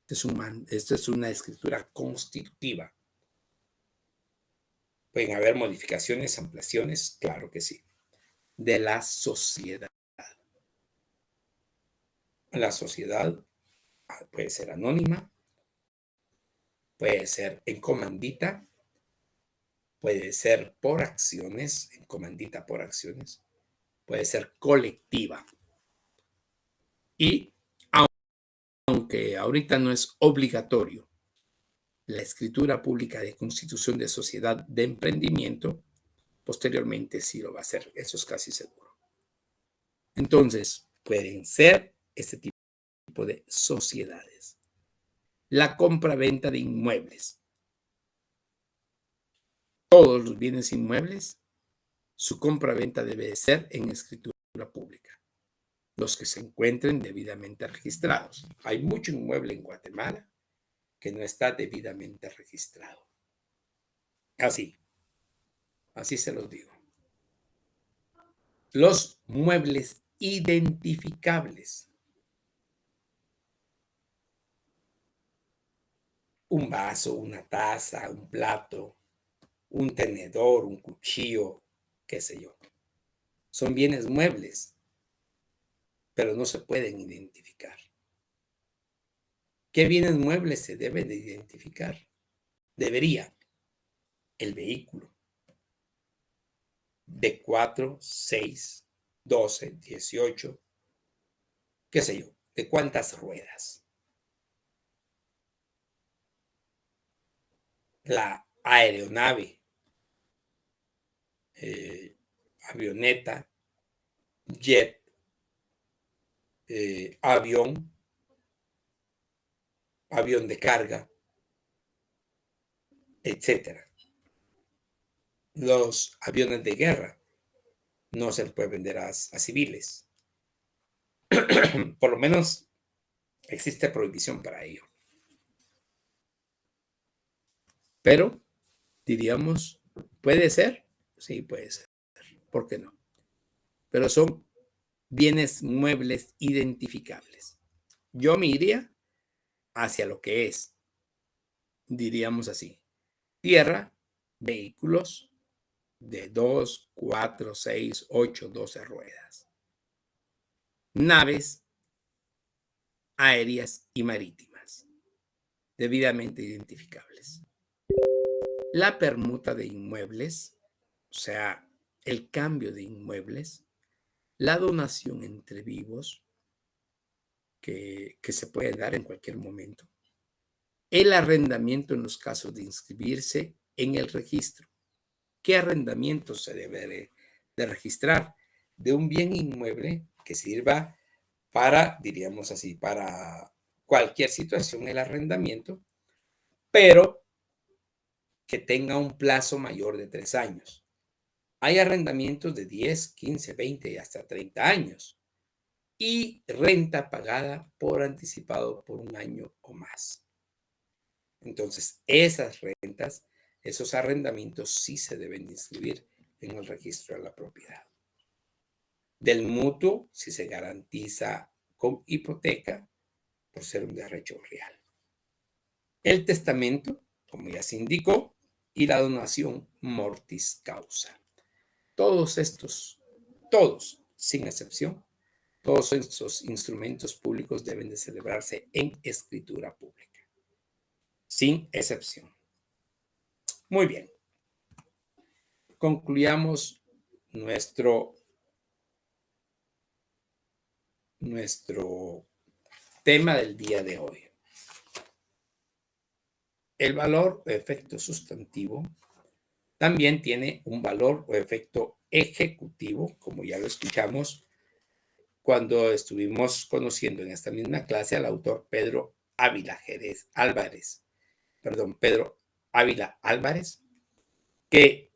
Esto es una escritura constitutiva. ¿Pueden haber modificaciones, ampliaciones? Claro que sí. De la sociedad. La sociedad puede ser anónima, puede ser en comandita, puede ser por acciones, en comandita por acciones, puede ser colectiva. Y aunque ahorita no es obligatorio la escritura pública de constitución de sociedad de emprendimiento, posteriormente sí lo va a hacer, eso es casi seguro. Entonces, pueden ser este tipo de sociedades. La compra-venta de inmuebles. Todos los bienes inmuebles, su compra-venta debe de ser en escritura pública. Los que se encuentren debidamente registrados. Hay mucho inmueble en Guatemala que no está debidamente registrado. Así se los digo. Los muebles identificables. Un vaso, una taza, un plato, un tenedor, un cuchillo, qué sé yo. Son bienes muebles, pero no se pueden identificar. ¿Qué bienes muebles se deben de identificar? Debería. El vehículo. De 4, 6, 12, 18, qué sé yo, de cuántas ruedas. La aeronave, avioneta, jet, avión de carga, etcétera. Los aviones de guerra no se les puede vender a civiles. Por lo menos existe prohibición para ello. Pero, diríamos, ¿puede ser? Sí, puede ser. ¿Por qué no? Pero son bienes muebles identificables. Yo me iría hacia lo que es, diríamos así, tierra, vehículos de 2, 4, 6, 8, 12 ruedas, naves aéreas y marítimas, debidamente identificables. La permuta de inmuebles, o sea, el cambio de inmuebles, la donación entre vivos, que se puede dar en cualquier momento, el arrendamiento en los casos de inscribirse en el registro. ¿Qué arrendamiento se debe de registrar? De un bien inmueble que sirva para, diríamos así, para cualquier situación, el arrendamiento, pero que tenga un plazo mayor de 3 años. Hay arrendamientos de 10, 15, 20 y hasta 30 años. Y renta pagada por anticipado por 1 año o más. Entonces, esas rentas, esos arrendamientos sí se deben inscribir en el registro de la propiedad. Del mutuo, si se garantiza con hipoteca, por ser un derecho real. El testamento, como ya se indicó, y la donación mortis causa. Todos estos, todos, sin excepción, todos estos instrumentos públicos deben de celebrarse en escritura pública. sin excepción. Muy bien. Concluyamos nuestro tema del día de hoy. El valor o efecto sustantivo también tiene un valor o efecto ejecutivo, como ya lo escuchamos cuando estuvimos conociendo en esta misma clase al autor Pedro Ávila Álvarez, que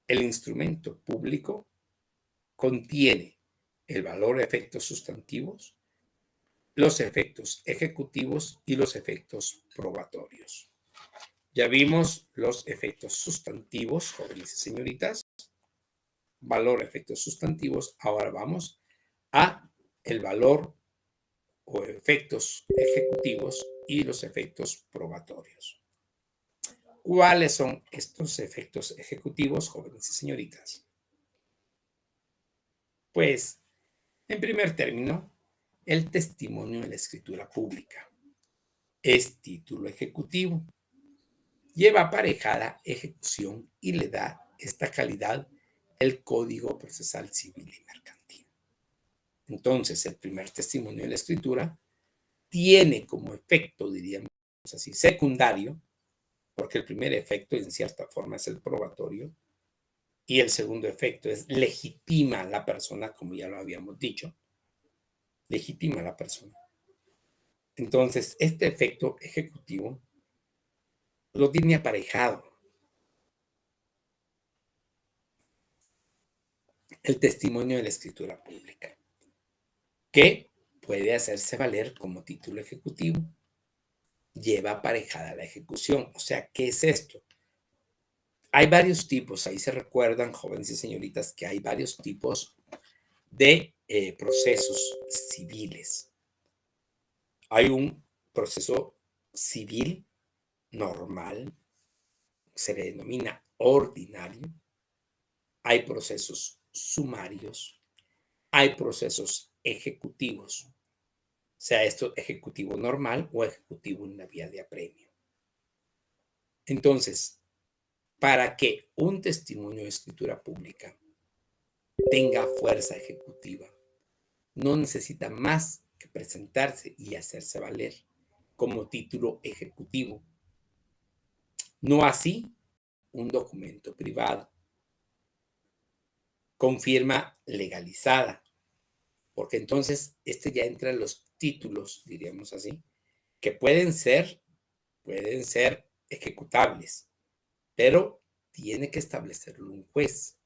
el instrumento público contiene el valor o efectos sustantivos, los efectos ejecutivos y los efectos probatorios. Ya vimos los efectos sustantivos, jóvenes y señoritas, valor, efectos sustantivos. Ahora vamos a el valor o efectos ejecutivos y los efectos probatorios. ¿Cuáles son estos efectos ejecutivos, jóvenes y señoritas? Pues, en primer término, el testimonio en la escritura pública es título ejecutivo. Lleva aparejada ejecución y le da esta calidad el Código Procesal Civil y Mercantil. Entonces, el primer testimonio de la escritura tiene como efecto, diríamos así, secundario, porque el primer efecto en cierta forma es el probatorio y el segundo efecto es legitima a la persona, como ya lo habíamos dicho, legitima a la persona. Entonces, este efecto ejecutivo lo tiene aparejado el testimonio de la escritura pública, que puede hacerse valer como título ejecutivo, lleva aparejada la ejecución. O sea, ¿qué es esto? Hay varios tipos, ahí se recuerdan, jóvenes y señoritas, que hay varios tipos de procesos civiles. Hay un proceso civil normal, se le denomina ordinario. Hay procesos sumarios, hay procesos ejecutivos, sea esto ejecutivo normal o ejecutivo en la vía de apremio. Entonces, para que un testimonio de escritura pública tenga fuerza ejecutiva, no necesita más que presentarse y hacerse valer como título ejecutivo. No así un documento privado con firma legalizada, porque entonces este ya entra en los títulos, diríamos así, que pueden ser ejecutables, pero tiene que establecerlo un juez.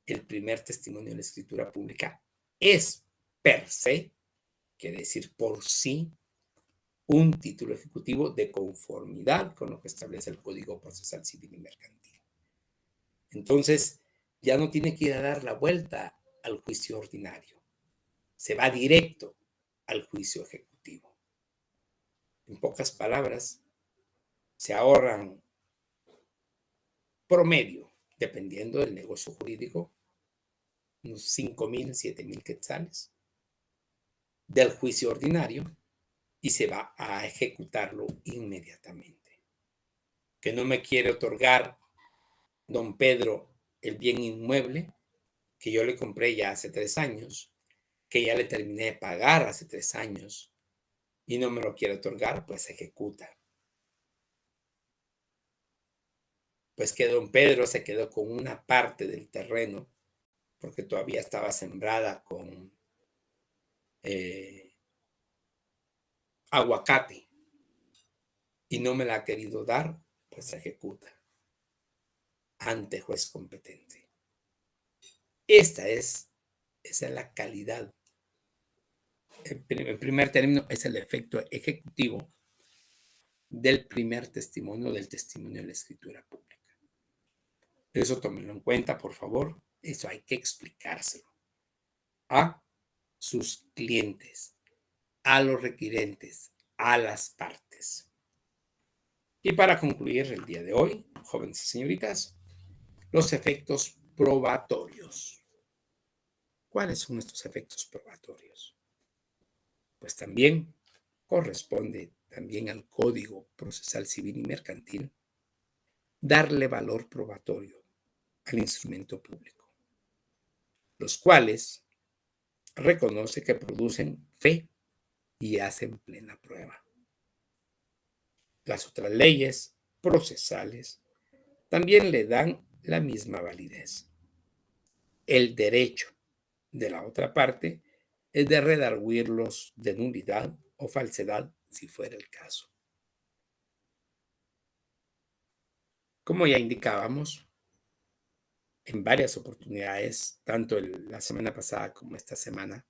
El primer testimonio de la escritura pública es per se, quiere decir por sí, un título ejecutivo de conformidad con lo que establece el Código Procesal Civil y Mercantil. Entonces, ya no tiene que ir a dar la vuelta al juicio ordinario, se va directo al juicio ejecutivo. En pocas palabras, se ahorran promedio, dependiendo del negocio jurídico, unos 5,000, 7,000 quetzales del juicio ordinario y se va a ejecutarlo inmediatamente. Que no me quiere otorgar don Pedro el bien inmueble que yo le compré ya hace 3 años, que ya le terminé de pagar hace 3 años y no me lo quiere otorgar, pues se ejecuta. Pues que don Pedro se quedó con una parte del terreno porque todavía estaba sembrada con aguacate y no me la ha querido dar, pues se ejecuta ante juez competente. Esa es la calidad. En primer término, es el efecto ejecutivo del primer testimonio, del testimonio de la escritura pública. Eso tómenlo en cuenta, por favor. Eso hay que explicárselo a sus clientes, a los requirentes, a las partes. Y para concluir el día de hoy, jóvenes y señoritas, los efectos probatorios. ¿Cuáles son estos efectos probatorios? Pues también corresponde también al Código Procesal Civil y Mercantil darle valor probatorio al instrumento público, los cuales reconoce que producen fe y hacen plena prueba. Las otras leyes procesales también le dan la misma validez. El derecho de la otra parte es de redarguirlos de nulidad o falsedad si fuera el caso. Como ya indicábamos en varias oportunidades, tanto la semana pasada como esta semana,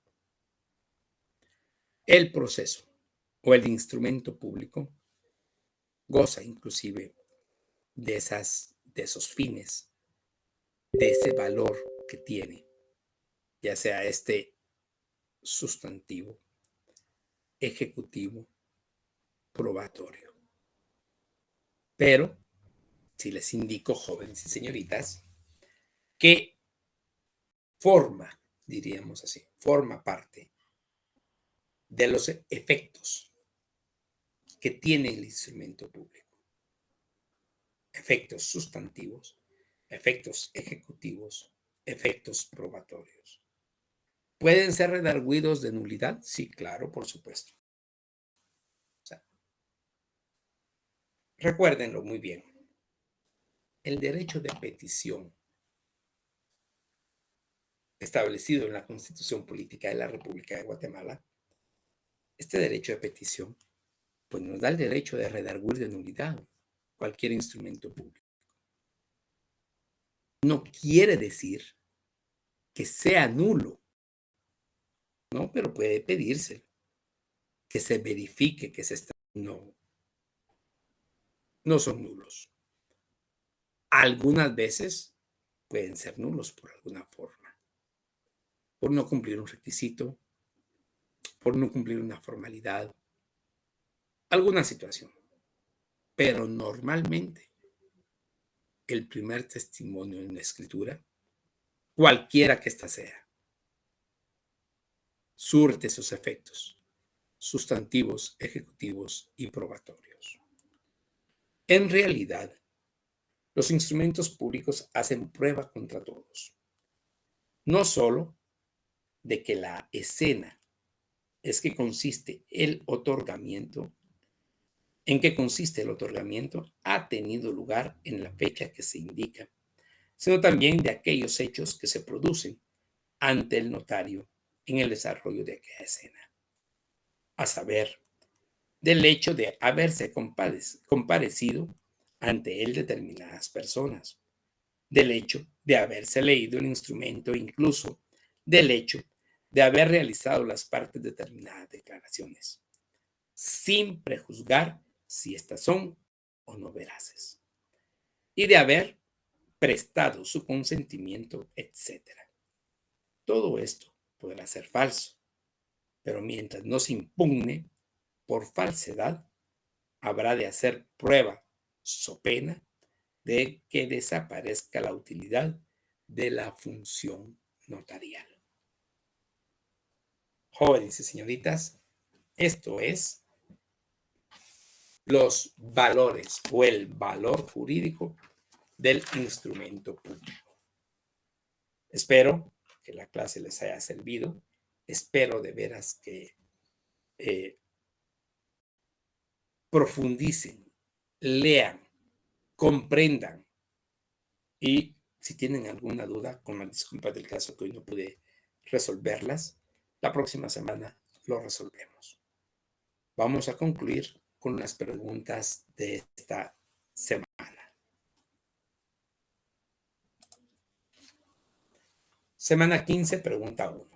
el proceso o el instrumento público goza inclusive de esos fines, de ese valor que tiene, ya sea este sustantivo, ejecutivo, probatorio. Pero, si les indico, jóvenes y señoritas, que diríamos así, forma parte de los efectos que tiene el instrumento público. Efectos sustantivos, efectos ejecutivos, efectos probatorios. ¿Pueden ser redarguidos de nulidad? Sí, claro, por supuesto. O sea, recuérdenlo muy bien. El derecho de petición establecido en la Constitución Política de la República de Guatemala, este derecho de petición, pues nos da el derecho de redarguir de nulidad cualquier instrumento público. No quiere decir que sea nulo, ¿no? Pero puede pedirse que se verifique que se está. No, no son nulos. Algunas veces pueden ser nulos por alguna forma, por no cumplir un requisito, por no cumplir una formalidad, alguna situación. Pero normalmente el primer testimonio en la escritura, cualquiera que ésta sea, surte sus efectos sustantivos, ejecutivos y probatorios. En realidad, los instrumentos públicos hacen prueba contra todos. No solo de que la escena es que consiste el otorgamiento, en qué consiste el otorgamiento, ha tenido lugar en la fecha que se indica, sino también de aquellos hechos que se producen ante el notario en el desarrollo de aquella escena. A saber, del hecho de haberse comparecido ante él determinadas personas, del hecho de haberse leído el instrumento, incluso del hecho de haber realizado las partes determinadas declaraciones, sin prejuzgar si estas son o no veraces, y de haber prestado su consentimiento, etcétera. Todo esto podrá ser falso, pero mientras no se impugne por falsedad, habrá de hacer prueba, so pena, de que desaparezca la utilidad de la función notarial. Jóvenes y señoritas, esto es los valores o el valor jurídico del instrumento público. Espero que la clase les haya servido. Espero de veras que profundicen, lean, comprendan y si tienen alguna duda, con las disculpas del caso que hoy no pude resolverlas, la próxima semana lo resolvemos. Vamos a concluir con las preguntas de esta semana. Semana 15, pregunta 1.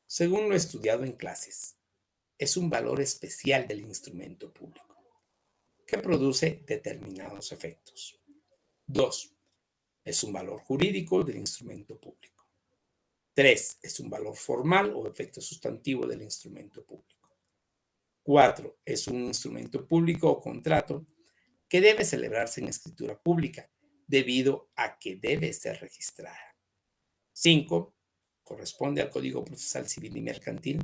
Según lo estudiado en clases, es un valor especial del instrumento público que produce determinados efectos. 2. Es un valor jurídico del instrumento público. 3. Es un valor formal o efecto sustantivo del instrumento público. 4. Es un instrumento público o contrato que debe celebrarse en escritura pública debido a que debe ser registrada. 5. Corresponde al Código Procesal Civil y Mercantil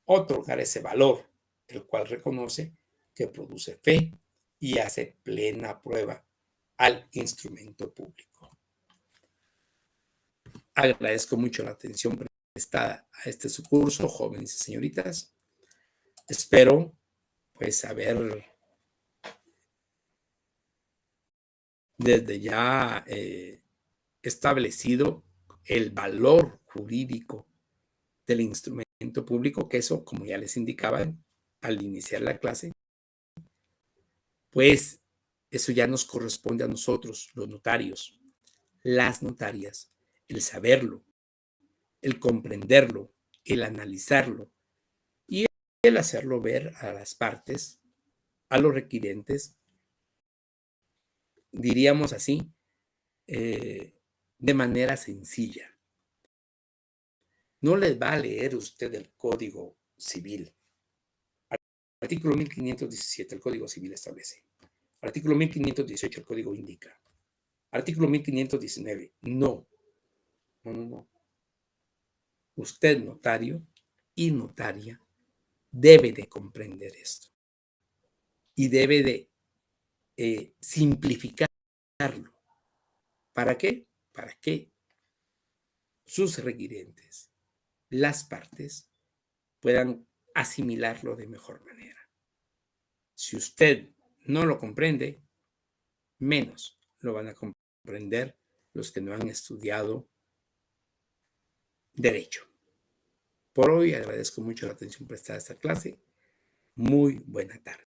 otorgar ese valor el cual reconoce que produce fe y hace plena prueba al instrumento público. Agradezco mucho la atención prestada a este su curso, jóvenes y señoritas. Espero pues haber desde ya establecido el valor jurídico del instrumento público, que eso, como ya les indicaba al iniciar la clase, pues eso ya nos corresponde a nosotros, los notarios, las notarias, el saberlo, el comprenderlo, el analizarlo y el hacerlo ver a las partes, a los requirentes, diríamos así, de manera sencilla. No les va a leer usted el Código Civil. Artículo 1517, el Código Civil establece. Artículo 1518, el Código indica. Artículo 1519, no. No. Usted, notario y notaria, debe de comprender esto y debe de simplificarlo. ¿Para qué? Para que sus requirentes, las partes, puedan asimilarlo de mejor manera. Si usted no lo comprende, menos lo van a comprender los que no han estudiado derecho. Por hoy agradezco mucho la atención prestada a esta clase. Muy buena tarde.